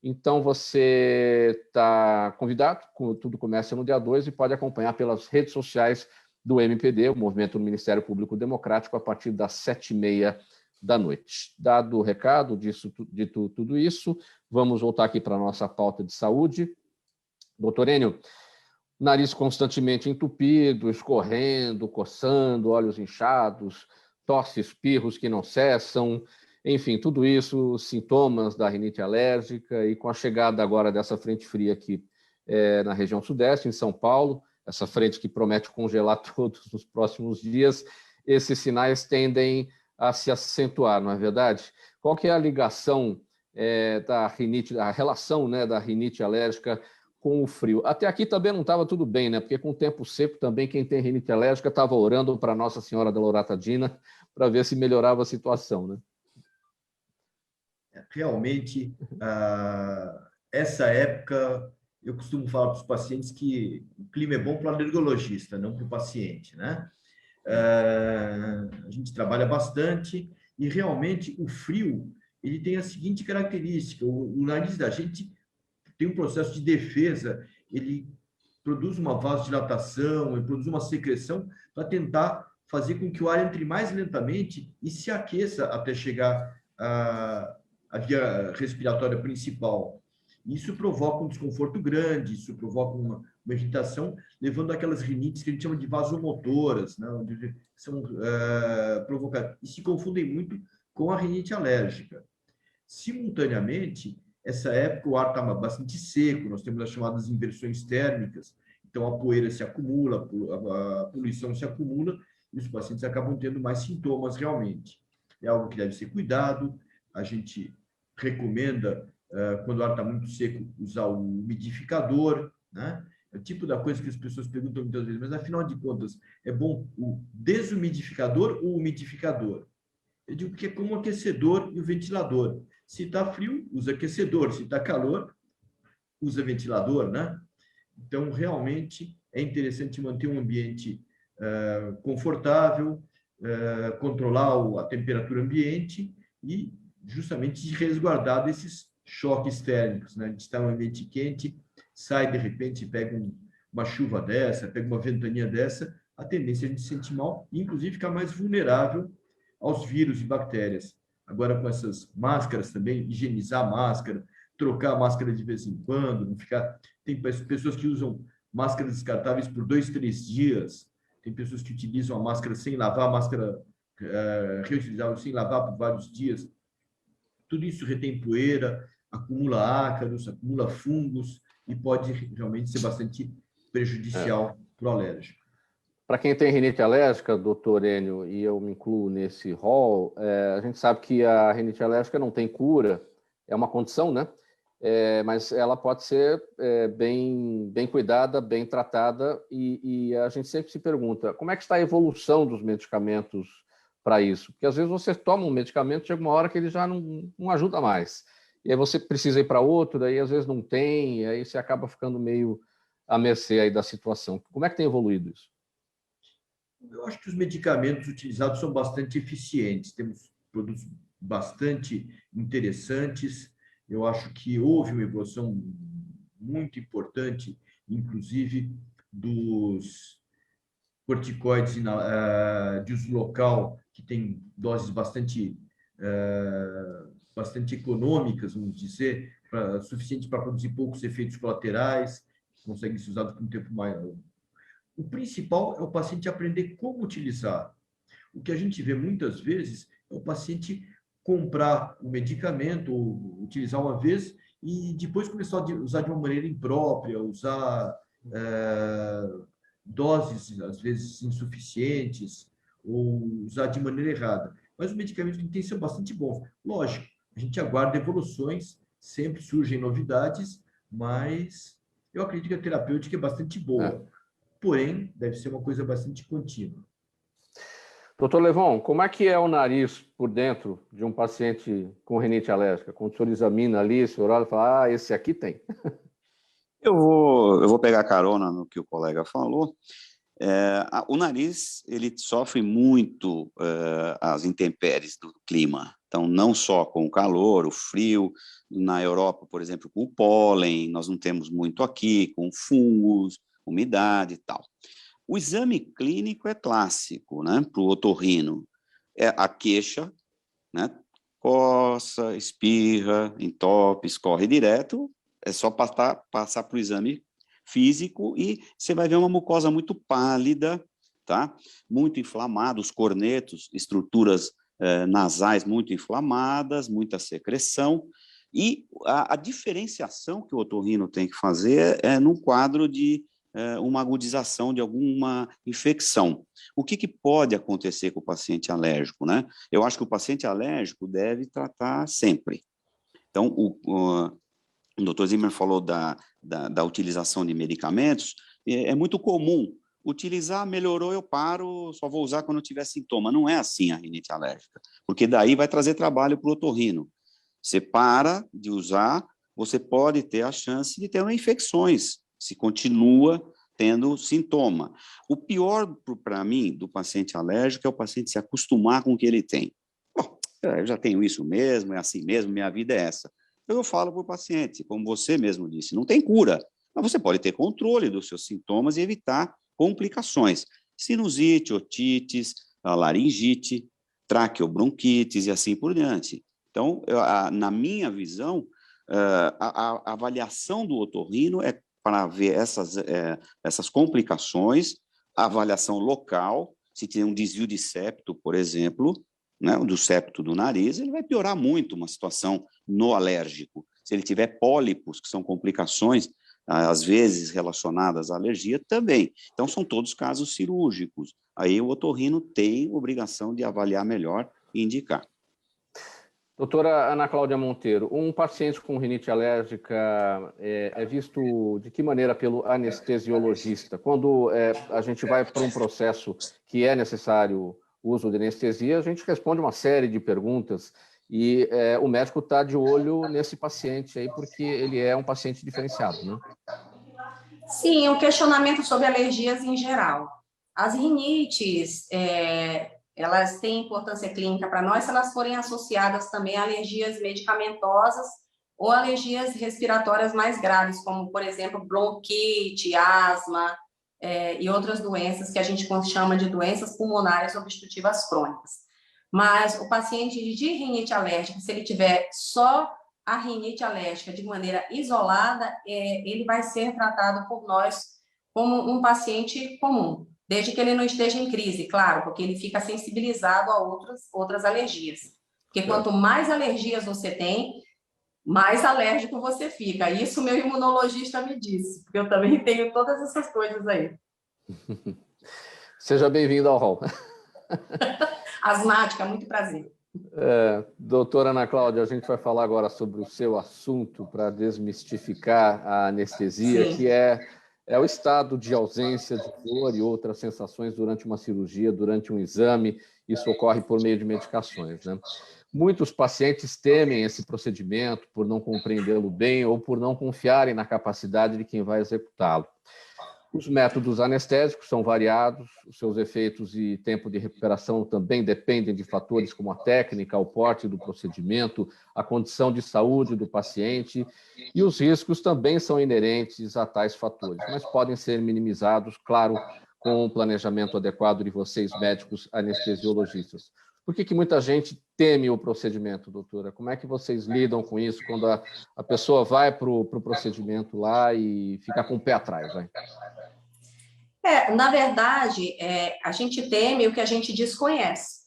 Então, você está convidado, tudo começa no dia 2 e pode acompanhar pelas redes sociais do MPD, o Movimento do Ministério Público Democrático, a partir das 7h30 da noite. Dado o recado dito tudo isso, vamos voltar aqui para a nossa pauta de saúde. Doutor Enio, nariz constantemente entupido, escorrendo, coçando, olhos inchados, tosse, espirros que não cessam, enfim, tudo isso, sintomas da rinite alérgica, e com a chegada agora dessa frente fria aqui na região sudeste, em São Paulo, essa frente que promete congelar todos nos próximos dias, esses sinais tendem a se acentuar, não é verdade? Qual que é a ligação da rinite, a relação, né, da rinite alérgica com o frio? Até aqui também não estava tudo bem, né? Porque com o tempo seco também quem tem rinite alérgica estava orando para Nossa Senhora da Loratadina para ver se melhorava a situação, né? Realmente, essa época, eu costumo falar para os pacientes que o clima é bom para o alergologista, não para o paciente, né? A gente trabalha bastante e realmente o frio ele tem a seguinte característica: o nariz da gente tem um processo de defesa, ele produz uma vasodilatação, ele produz uma secreção para tentar fazer com que o ar entre mais lentamente e se aqueça até chegar à via respiratória principal. Isso provoca um desconforto grande, isso provoca uma irritação, levando àquelas rinites que a gente chama de vasomotoras, né, onde são provocadas e se confundem muito com a rinite alérgica. Simultaneamente, essa época o ar está bastante seco, nós temos as chamadas inversões térmicas, então a poeira se acumula, a poluição se acumula, e os pacientes acabam tendo mais sintomas realmente. É algo que deve ser cuidado, a gente recomenda, quando o ar está muito seco, usar o umidificador, né? É o tipo da coisa que as pessoas perguntam muitas vezes, mas afinal de contas, é bom o desumidificador ou o umidificador? Eu digo que é como o aquecedor e o ventilador. Se está frio, usa aquecedor. Se está calor, usa ventilador, né? Então, realmente, é interessante manter um ambiente confortável, controlar a temperatura ambiente e justamente resguardar desses choques térmicos, né? A gente está em um ambiente quente, sai de repente, pega uma chuva dessa, pega uma ventania dessa, a tendência é a gente se sentir mal e, inclusive, ficar mais vulnerável aos vírus e bactérias. Agora, com essas máscaras também, higienizar a máscara, trocar a máscara de vez em quando, não ficar... Tem pessoas que usam máscaras descartáveis por 2, 3 dias, tem pessoas que utilizam a máscara sem lavar, a máscara reutilizável sem lavar por vários dias. Tudo isso retém poeira, acumula ácaros, acumula fungos e pode realmente ser bastante prejudicial para o alérgico. Para quem tem rinite alérgica, doutor Enio, e eu me incluo nesse rol, a gente sabe que a rinite alérgica não tem cura, é uma condição, né? Mas ela pode ser bem cuidada, bem tratada, e a gente sempre se pergunta, como é que está a evolução dos medicamentos para isso? Porque às vezes você toma um medicamento, chega uma hora que ele já não ajuda mais, e aí você precisa ir para outro, daí às vezes não tem, e aí você acaba ficando meio à mercê aí da situação. Como é que tem evoluído isso? Eu acho que os medicamentos utilizados são bastante eficientes, temos produtos bastante interessantes. Eu acho que houve uma evolução muito importante, inclusive dos corticoides de uso local, que tem doses bastante econômicas, vamos dizer, suficiente para produzir poucos efeitos colaterais, conseguem ser usados por um tempo maior. O principal é o paciente aprender como utilizar. O que a gente vê muitas vezes é o paciente comprar o medicamento, ou utilizar uma vez, e depois começar a usar de uma maneira imprópria, usar doses, às vezes, insuficientes, ou usar de maneira errada. Mas os medicamentos têm que ser bastante bons. Lógico, a gente aguarda evoluções, sempre surgem novidades, mas eu acredito que a terapêutica é bastante boa. Porém, deve ser uma coisa bastante contínua. Doutor Levon, como é que é o nariz por dentro de um paciente com rinite alérgica? Quando o senhor examina ali, o senhor olha e fala, esse aqui tem. Eu vou pegar carona no que o colega falou. O nariz, ele sofre muito as intempéries do clima. Então, não só com o calor, o frio, na Europa, por exemplo, com o pólen, nós não temos muito aqui, com fungos, umidade e tal. O exame clínico é clássico, né, para o otorrino. É a queixa, né, coça, espirra, entope, escorre direto, é só passar para o exame físico e você vai ver uma mucosa muito pálida, tá? Muito inflamada, os cornetos, estruturas nasais muito inflamadas, muita secreção, e a diferenciação que o otorrino tem que fazer é num quadro de uma agudização de alguma infecção. O que pode acontecer com o paciente alérgico, né? Eu acho que o paciente alérgico deve tratar sempre. Então, o Dr. Zimmer falou da utilização de medicamentos, é muito comum utilizar, melhorou, eu paro, só vou usar quando eu tiver sintoma. Não é assim a rinite alérgica, porque daí vai trazer trabalho para o otorrino. Você para de usar, você pode ter a chance de ter infecções, se continua tendo sintoma. O pior para mim do paciente alérgico é o paciente se acostumar com o que ele tem. Bom, eu já tenho isso mesmo, é assim mesmo, minha vida é essa. Eu falo para o paciente, como você mesmo disse, não tem cura, mas você pode ter controle dos seus sintomas e evitar complicações. sinusite, otites, a laringite, traqueobronquites e assim por diante. Então, na minha visão, a avaliação do otorrino é para ver essas complicações, a avaliação local, se tem um desvio de septo, por exemplo, né, do septo do nariz, ele vai piorar muito uma situação no alérgico. Se ele tiver pólipos, que são complicações, às vezes relacionadas à alergia, também. Então, são todos casos cirúrgicos. Aí o otorrino tem obrigação de avaliar melhor e indicar. Doutora Ana Cláudia Monteiro, um paciente com rinite alérgica é visto de que maneira pelo anestesiologista? Quando a gente vai para um processo que é necessário o uso de anestesia, a gente responde uma série de perguntas e o médico está de olho nesse paciente aí porque ele é um paciente diferenciado, né? Sim, um questionamento sobre alergias em geral. As rinites, elas têm importância clínica para nós se elas forem associadas também a alergias medicamentosas ou alergias respiratórias mais graves, como, por exemplo, bronquite, asma e outras doenças que a gente chama de doenças pulmonares obstrutivas crônicas. Mas o paciente de rinite alérgica, se ele tiver só a rinite alérgica de maneira isolada, ele vai ser tratado por nós como um paciente comum, desde que ele não esteja em crise, claro, porque ele fica sensibilizado a outras alergias. Porque quanto mais alergias você tem, mais alérgico você fica. Isso meu imunologista me disse, porque eu também tenho todas essas coisas aí. Seja bem-vindo ao hall. Asmática, muito prazer. Doutora Ana Cláudia, a gente vai falar agora sobre o seu assunto para desmistificar a anestesia, Sim. que é o estado de ausência de dor e outras sensações durante uma cirurgia, durante um exame. Isso ocorre por meio de medicações, né? Muitos pacientes temem esse procedimento por não compreendê-lo bem ou por não confiarem na capacidade de quem vai executá-lo. Os métodos anestésicos são variados, os seus efeitos e tempo de recuperação também dependem de fatores como a técnica, o porte do procedimento, a condição de saúde do paciente, e os riscos também são inerentes a tais fatores, mas podem ser minimizados, claro, com o planejamento adequado de vocês, médicos anestesiologistas. Por que muita gente teme o procedimento, doutora? Como é que vocês lidam com isso quando a pessoa vai para o procedimento lá e fica com o pé atrás? Vai? Na verdade, a gente teme o que a gente desconhece.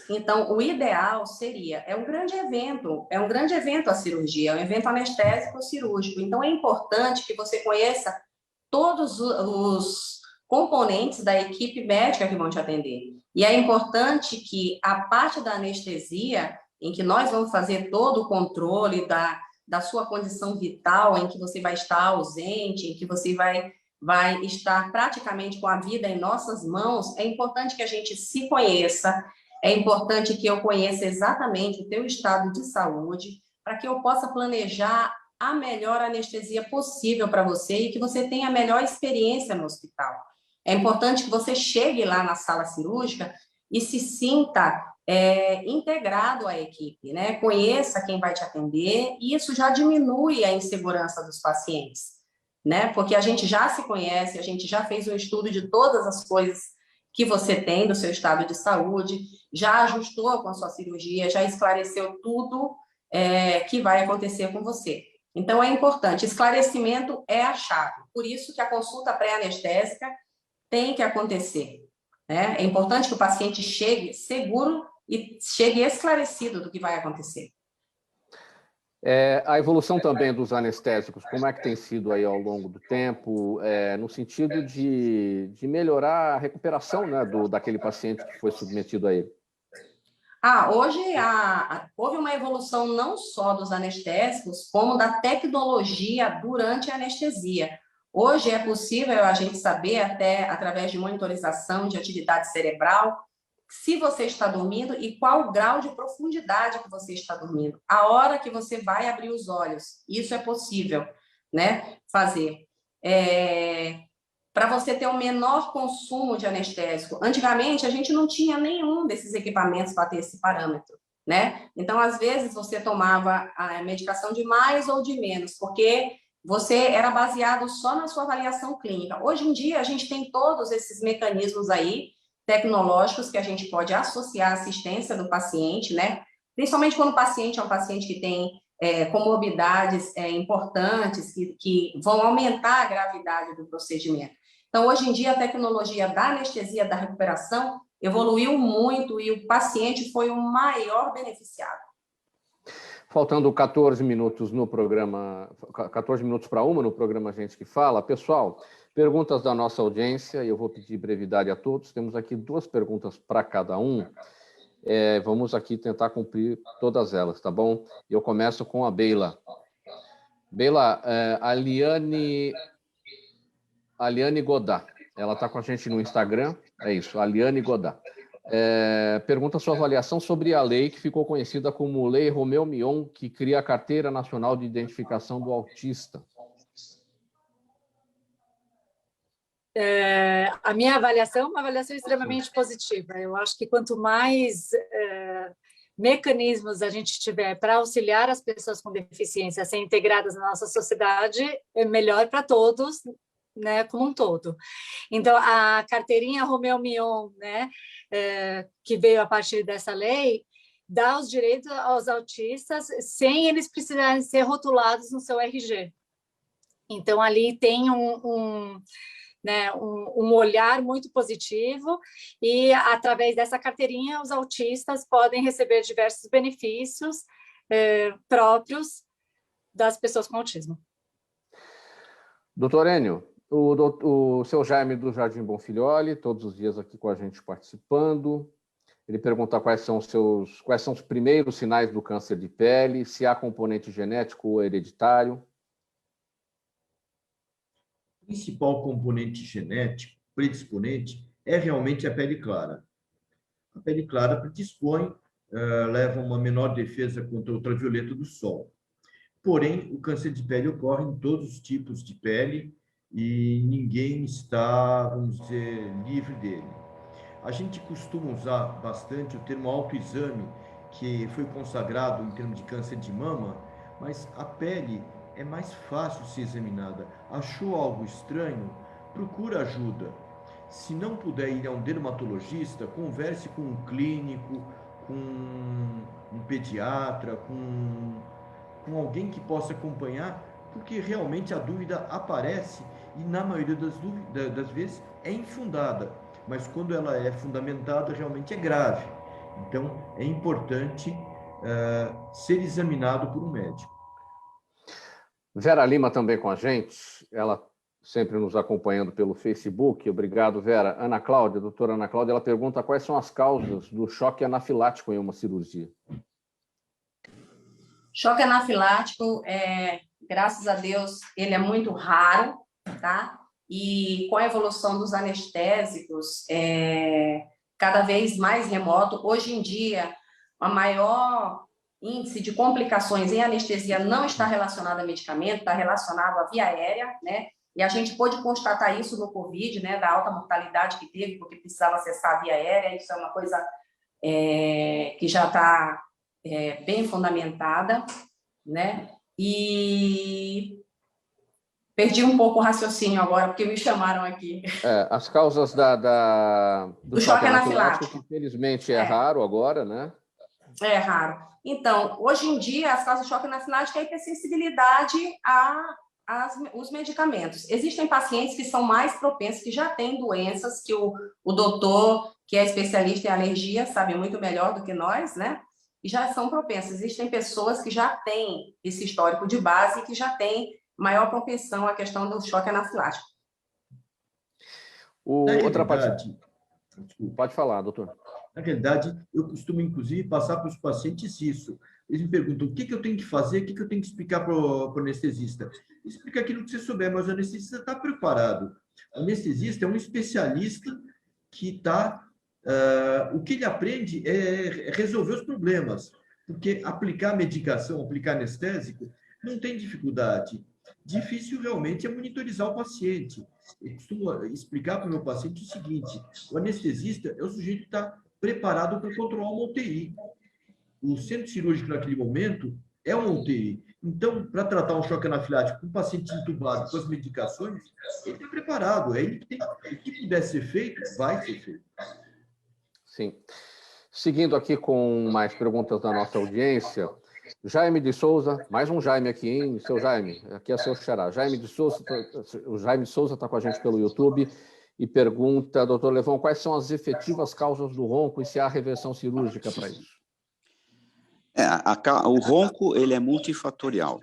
Então, o ideal seria, é um grande evento a cirurgia, é um evento anestésico cirúrgico. Então, é importante que você conheça todos os componentes da equipe médica que vão te atender. E é importante que a parte da anestesia, em que nós vamos fazer todo o controle da sua condição vital, em que você vai estar ausente, em que você vai estar praticamente com a vida em nossas mãos, é importante que a gente se conheça, é importante que eu conheça exatamente o teu estado de saúde, para que eu possa planejar a melhor anestesia possível para você e que você tenha a melhor experiência no hospital. É importante que você chegue lá na sala cirúrgica e se sinta integrado à equipe, né? Conheça quem vai te atender, e isso já diminui a insegurança dos pacientes, né? Porque a gente já se conhece, a gente já fez um estudo de todas as coisas que você tem do seu estado de saúde, já ajustou com a sua cirurgia, já esclareceu tudo que vai acontecer com você. Então, é importante, esclarecimento é a chave. Por isso que a consulta pré-anestésica tem que acontecer, né? É importante que o paciente chegue seguro e chegue esclarecido do que vai acontecer. A evolução também dos anestésicos, como é que tem sido aí ao longo do tempo, no sentido de melhorar a recuperação, né, daquele paciente que foi submetido a ele? Hoje houve uma evolução não só dos anestésicos, como da tecnologia durante a anestesia. Hoje é possível a gente saber, até através de monitorização de atividade cerebral, se você está dormindo e qual o grau de profundidade que você está dormindo, a hora que você vai abrir os olhos. Isso é possível, né, fazer. Para você ter um menor consumo de anestésico. Antigamente, a gente não tinha nenhum desses equipamentos para ter esse parâmetro, né? Então, às vezes, você tomava a medicação de mais ou de menos, porque você era baseado só na sua avaliação clínica. Hoje em dia, a gente tem todos esses mecanismos aí, tecnológicos, que a gente pode associar à assistência do paciente, né? Principalmente quando o paciente é um paciente que tem comorbidades importantes, que vão aumentar a gravidade do procedimento. Então, hoje em dia, a tecnologia da anestesia da recuperação evoluiu muito e o paciente foi o maior beneficiado. Faltando 14 minutos no programa, 14 minutos para 1 no programa Gente que Fala. Pessoal, perguntas da nossa audiência, e eu vou pedir brevidade a todos. Temos aqui 2 perguntas para cada um. Vamos aqui tentar cumprir todas elas, tá bom? Eu começo com a Beila. Beila, a Liane Godá, ela está com a gente no Instagram, é isso, a Liane Godá. Pergunta sua avaliação sobre a lei que ficou conhecida como Lei Romeu Mion, que cria a Carteira Nacional de Identificação do Autista. A minha avaliação é uma avaliação extremamente positiva. Eu acho que quanto mais mecanismos a gente tiver para auxiliar as pessoas com deficiência a serem integradas na nossa sociedade, é melhor para todos, né, como um todo. Então, a carteirinha Romeu Mion, né, que veio a partir dessa lei, dá os direitos aos autistas sem eles precisarem ser rotulados no seu RG. Então, ali tem um olhar muito positivo e, através dessa carteirinha, os autistas podem receber diversos benefícios próprios das pessoas com autismo. Doutor Enio, o seu Jaime do Jardim Bonfilholi, todos os dias aqui com a gente participando. Ele pergunta quais são os primeiros sinais do câncer de pele, se há componente genético ou hereditário. O principal componente genético, predisponente, é realmente a pele clara. A pele clara predispõe, leva uma menor defesa contra o ultravioleta do sol. Porém, o câncer de pele ocorre em todos os tipos de pele e ninguém está, vamos dizer, livre dele. A gente costuma usar bastante o termo autoexame, que foi consagrado em termos de câncer de mama, mas a pele é mais fácil ser examinada. Achou algo estranho? Procura ajuda. Se não puder ir a um dermatologista, converse com um clínico, com um pediatra, com alguém que possa acompanhar, porque realmente a dúvida aparece e, na maioria das vezes, é infundada. Mas quando ela é fundamentada, realmente é grave. Então, é importante ser examinado por um médico. Vera Lima também com a gente, ela sempre nos acompanhando pelo Facebook. Obrigado, Vera. Ana Cláudia, doutora Ana Cláudia, ela pergunta quais são as causas do choque anafilático em uma cirurgia. Choque anafilático, graças a Deus, ele é muito raro, tá? E com a evolução dos anestésicos, cada vez mais remoto, hoje em dia, a maior índice de complicações em anestesia não está relacionado a medicamento, está relacionado à via aérea, né? E a gente pôde constatar isso no Covid, né? Da alta mortalidade que teve, porque precisava acessar a via aérea. Isso é uma coisa que já está bem fundamentada, né? E perdi um pouco o raciocínio agora, porque me chamaram aqui. As causas do choque anafilático, que infelizmente é raro agora, né? É raro. Então, hoje em dia, as causas de choque anafilático é a hipersensibilidade aos medicamentos. Existem pacientes que são mais propensos, que já têm doenças, que o doutor, que é especialista em alergia, sabe muito melhor do que nós, né? E já são propensas. Existem pessoas que já têm esse histórico de base e que já têm maior propensão à questão do choque anafilático. Outra parte. Pode falar, doutor. Na realidade, eu costumo, inclusive, passar para os pacientes isso. Eles me perguntam o que eu tenho que fazer, o que eu tenho que explicar para o anestesista. Explica aquilo que você souber, mas o anestesista está preparado. O anestesista é um especialista que está... o que ele aprende é resolver os problemas, porque aplicar medicação, aplicar anestésico, não tem dificuldade. Difícil realmente é monitorizar o paciente. Eu costumo explicar para o meu paciente o seguinte: o anestesista é o sujeito que está preparado para controlar uma UTI. O centro cirúrgico, naquele momento, é uma UTI. Então, para tratar um choque anafilático com um paciente entubado com as medicações, ele está preparado. O que puder ser feito, vai ser feito. Sim. Seguindo aqui com mais perguntas da nossa audiência, Jaime de Souza, mais um Jaime aqui, hein? Seu Jaime, aqui é seu xará. O Jaime de Souza está com a gente pelo YouTube e pergunta, doutor Levon, quais são as efetivas causas do ronco e se há reversão cirúrgica para isso? O ronco ele é multifatorial.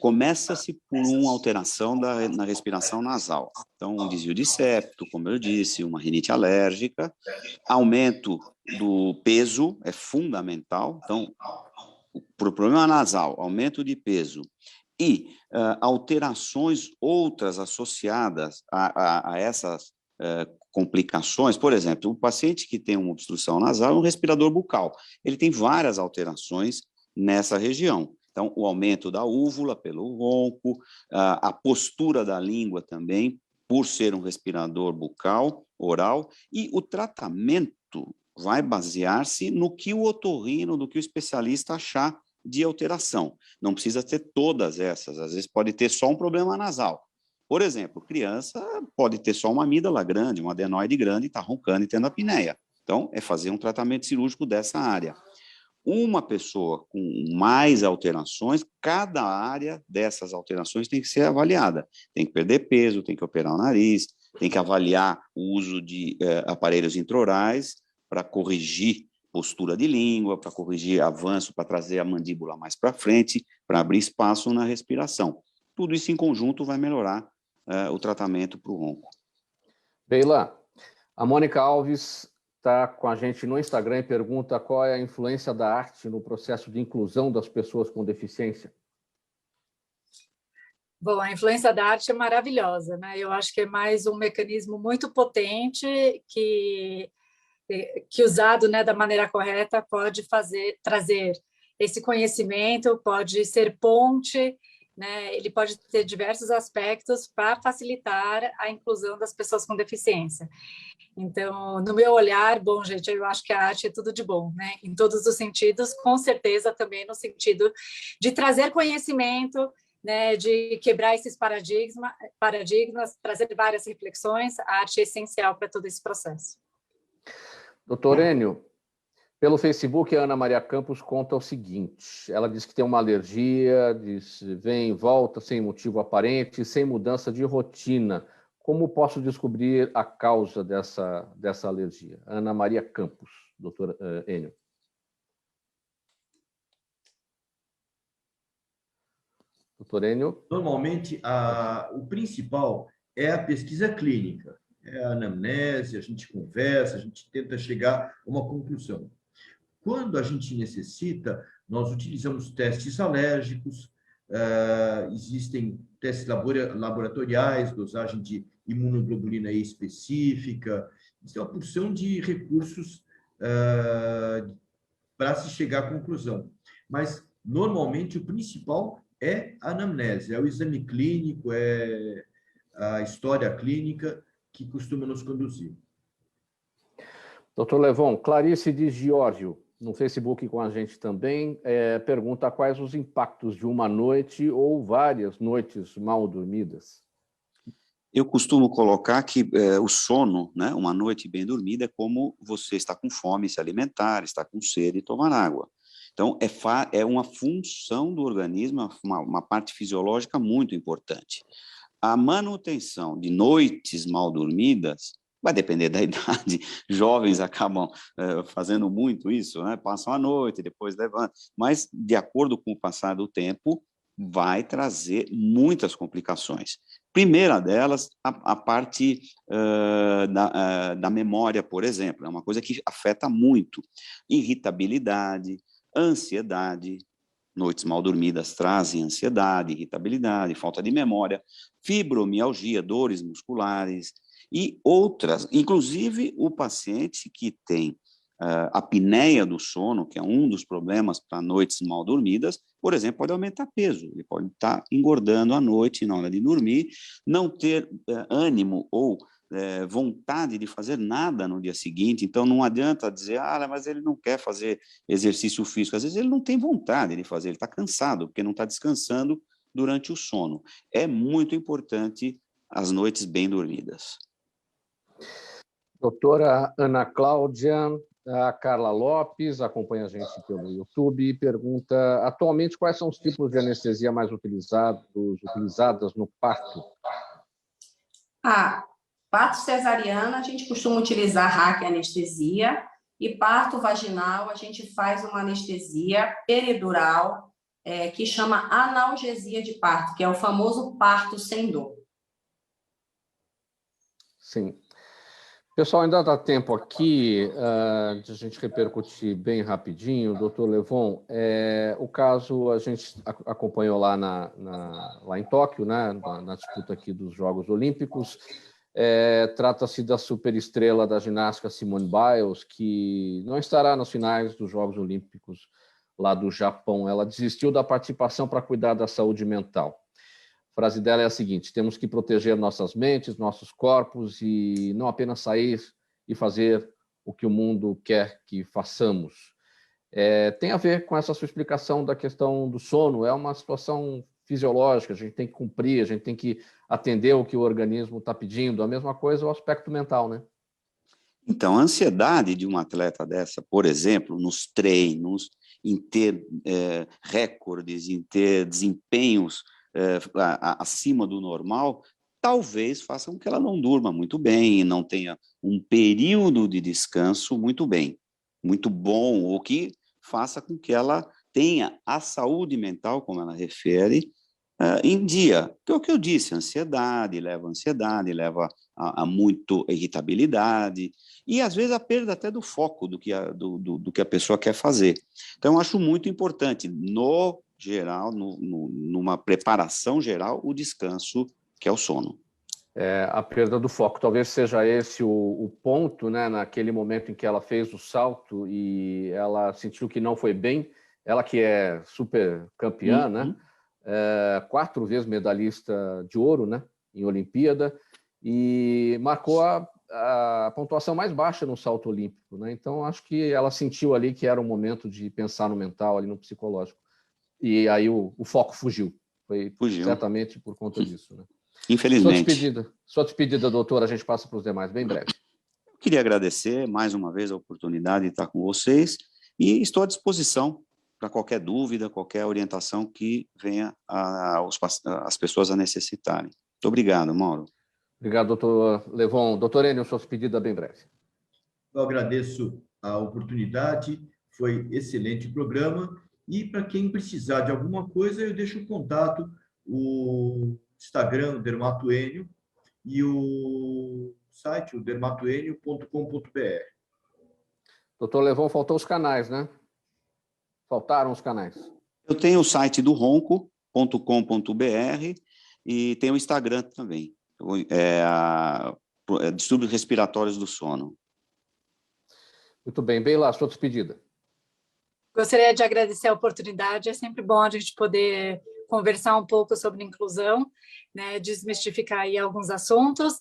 Começa-se por uma alteração na respiração nasal. Então, um desvio de septo, como eu disse, uma rinite alérgica, aumento do peso é fundamental. Então, para o problema nasal, aumento de peso e alterações outras associadas a essas complicações, por exemplo, o paciente que tem uma obstrução nasal é um respirador bucal, ele tem várias alterações nessa região. Então, o aumento da úvula pelo ronco, a postura da língua também, por ser um respirador bucal, oral, e o tratamento vai basear-se no que o otorrino, do que o especialista achar de alteração. Não precisa ter todas essas, às vezes pode ter só um problema nasal. Por exemplo, criança pode ter só uma amígdala grande, uma adenoide grande, e está roncando e tendo apneia. Então, é fazer um tratamento cirúrgico dessa área. Uma pessoa com mais alterações, cada área dessas alterações tem que ser avaliada. Tem que perder peso, tem que operar o nariz, tem que avaliar o uso de aparelhos intraorais para corrigir postura de língua, para corrigir avanço, para trazer a mandíbula mais para frente, para abrir espaço na respiração. Tudo isso em conjunto vai melhorar o tratamento para o ronco. Beila, a Mônica Alves está com a gente no Instagram e pergunta qual é a influência da arte no processo de inclusão das pessoas com deficiência. Bom, a influência da arte é maravilhosa, né? Eu acho que é mais um mecanismo muito potente que usado, né, da maneira correta, pode trazer esse conhecimento, pode ser ponte, né? Ele pode ter diversos aspectos para facilitar a inclusão das pessoas com deficiência. Então, no meu olhar, bom, gente, eu acho que a arte é tudo de bom, né? Em todos os sentidos, com certeza também no sentido de trazer conhecimento, né? De quebrar esses paradigmas, trazer várias reflexões. A arte é essencial para todo esse processo. Doutor Enio, pelo Facebook, a Ana Maria Campos conta o seguinte, ela diz que tem uma alergia, vem e volta sem motivo aparente, sem mudança de rotina. Como posso descobrir a causa dessa alergia? Ana Maria Campos, doutor Enio. Doutor Enio? Normalmente, o principal é a pesquisa clínica, é a anamnese, a gente conversa, a gente tenta chegar a uma conclusão. Quando a gente necessita, nós utilizamos testes alérgicos, existem testes laboratoriais, dosagem de imunoglobulina E específica, isso é uma porção de recursos para se chegar à conclusão. Mas, normalmente, o principal é a anamnese, é o exame clínico, é a história clínica que costuma nos conduzir. Doutor Levon, Clarice de Giorgio, no Facebook com a gente também, pergunta quais os impactos de uma noite ou várias noites mal dormidas. Eu costumo colocar que o sono, né, uma noite bem dormida, é como você está com fome, se alimentar, está com sede e tomar água. Então, é uma função do organismo, uma parte fisiológica muito importante. A manutenção de noites mal dormidas vai depender da idade. Jovens acabam fazendo muito isso, né? Passam a noite, depois levantam. Mas, de acordo com o passar do tempo, vai trazer muitas complicações. Primeira delas, a parte da memória, por exemplo, é uma coisa que afeta muito. Irritabilidade, ansiedade. Noites mal dormidas trazem ansiedade, irritabilidade, falta de memória, fibromialgia, dores musculares e outras. Inclusive, o paciente que tem apneia do sono, que é um dos problemas para noites mal dormidas, por exemplo, pode aumentar peso, ele pode estar engordando à noite na hora de dormir, não ter ânimo ou vontade de fazer nada no dia seguinte. Então, não adianta dizer, mas ele não quer fazer exercício físico. Às vezes ele não tem vontade de fazer, ele está cansado, porque não está descansando durante o sono. É muito importante as noites bem dormidas. Doutora Ana Cláudia, a Carla Lopes acompanha a gente pelo YouTube e pergunta, atualmente, quais são os tipos de anestesia mais utilizadas no parto? Parto cesariana, a gente costuma utilizar raquianestesia, e parto vaginal, a gente faz uma anestesia peridural, que chama analgesia de parto, que é o famoso parto sem dor. Sim. Pessoal, ainda dá tempo aqui de a gente repercutir bem rapidinho, doutor Levon. O caso a gente acompanhou lá, lá em Tóquio, né, na disputa aqui dos Jogos Olímpicos. Trata-se da superestrela da ginástica Simone Biles, que não estará nas finais dos Jogos Olímpicos lá do Japão. Ela desistiu da participação para cuidar da saúde mental. A frase dela é a seguinte: temos que proteger nossas mentes, nossos corpos e não apenas sair e fazer o que o mundo quer que façamos. Tem a ver com essa sua explicação da questão do sono. É uma situação fisiológica, a gente tem que cumprir, a gente tem que atender o que o organismo está pedindo. A mesma coisa o aspecto mental, né? Então, a ansiedade de uma atleta dessa, por exemplo, nos treinos, em ter recordes, em ter desempenhos acima do normal, talvez faça com que ela não durma muito bem, não tenha um período de descanso muito bom, ou que faça com que ela tenha a saúde mental, como ela refere, em dia. Que é o que eu disse, ansiedade leva a muito irritabilidade, e às vezes a perda até do foco do que a pessoa quer fazer. Então, eu acho muito importante, no geral, numa preparação geral, o descanso, que é o sono. A perda do foco, talvez seja esse o ponto, né? Naquele momento em que ela fez o salto e ela sentiu que não foi bem, ela que é super campeã, né? 4 vezes medalhista de ouro, né? Em Olimpíada, e marcou a pontuação mais baixa no salto olímpico, né? Então, acho que ela sentiu ali que era o momento de pensar no mental, ali no psicológico. E aí o foco fugiu. Fugiu certamente por conta disso, né? Infelizmente. Sua despedida, doutora, a gente passa para os demais, bem breve. Eu queria agradecer mais uma vez a oportunidade de estar com vocês e estou à disposição para qualquer dúvida, qualquer orientação que venha as pessoas a necessitarem. Muito obrigado, Mauro. Obrigado, doutor Levon. Doutor Enio, sua despedida bem breve. Eu agradeço a oportunidade, foi excelente o programa, e para quem precisar de alguma coisa, eu deixo o contato, o Instagram, Dermato Enio, e o site, o dermatoenio.com.br. Doutor Levon, faltou os canais, né? Faltaram os canais. Eu tenho o site do ronco.com.br e tem o Instagram também. Distúrbios respiratórios do sono. Muito bem. Bela, sua despedida. Gostaria de agradecer a oportunidade. É sempre bom a gente poder conversar um pouco sobre inclusão, né, desmistificar aí alguns assuntos.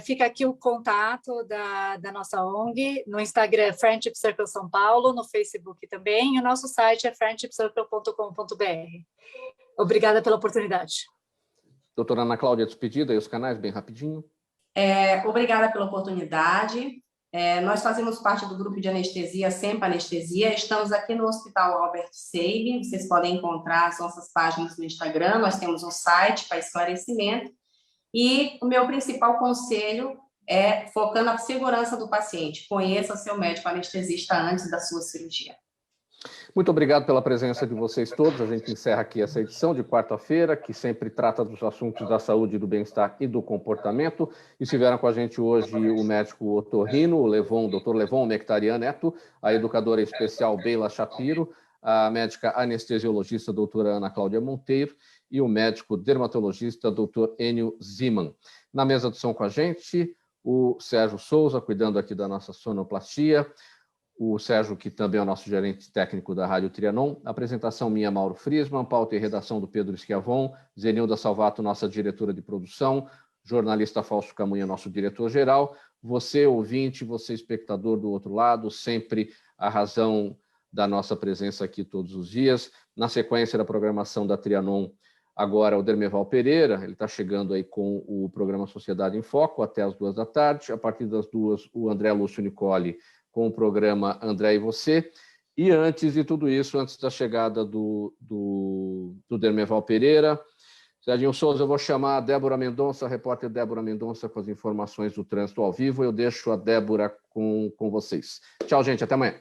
Fica aqui o contato da nossa ONG, no Instagram Friendship Circle São Paulo, no Facebook também, e o nosso site é friendshipcircle.com.br. Obrigada pela oportunidade. Doutora Ana Cláudia, despedida e os canais, bem rapidinho. Obrigada pela oportunidade. Nós fazemos parte do grupo de anestesia, Sempa Anestesia. Estamos aqui no Hospital Albert Sabin. Vocês podem encontrar as nossas páginas no Instagram. Nós temos um site para esclarecimento. E o meu principal conselho é focar na segurança do paciente. Conheça seu médico anestesista antes da sua cirurgia. Muito obrigado pela presença de vocês todos. A gente encerra aqui essa edição de quarta-feira, que sempre trata dos assuntos da saúde, do bem-estar e do comportamento. Estiveram com a gente hoje o médico otorrino, o Dr. Levon Mectarian Neto, a educadora especial Bela Shapiro, a médica anestesiologista doutora Ana Cláudia Monteiro e o médico dermatologista Dr. Enio Ziman. Na mesa de som com a gente, o Sérgio Souza, cuidando aqui da nossa sonoplastia, o Sérgio, que também é o nosso gerente técnico da Rádio Trianon. Apresentação minha, Mauro Friesman, pauta e redação do Pedro Schiavon, Zenilda Salvato, nossa diretora de produção, jornalista Fausto Camunha, nosso diretor-geral, você, ouvinte, você, espectador do outro lado, sempre a razão da nossa presença aqui todos os dias. Na sequência da programação da Trianon, agora o Dermeval Pereira, ele está chegando aí com o programa Sociedade em Foco até as 2 da tarde. A partir das 2, o André Lúcio Nicoli com o programa André e Você. E antes de tudo isso, antes da chegada do Dermeval Pereira, Serginho Souza, eu vou chamar a Débora Mendonça, a repórter Débora Mendonça, com as informações do trânsito ao vivo. Eu deixo a Débora com vocês. Tchau, gente. Até amanhã.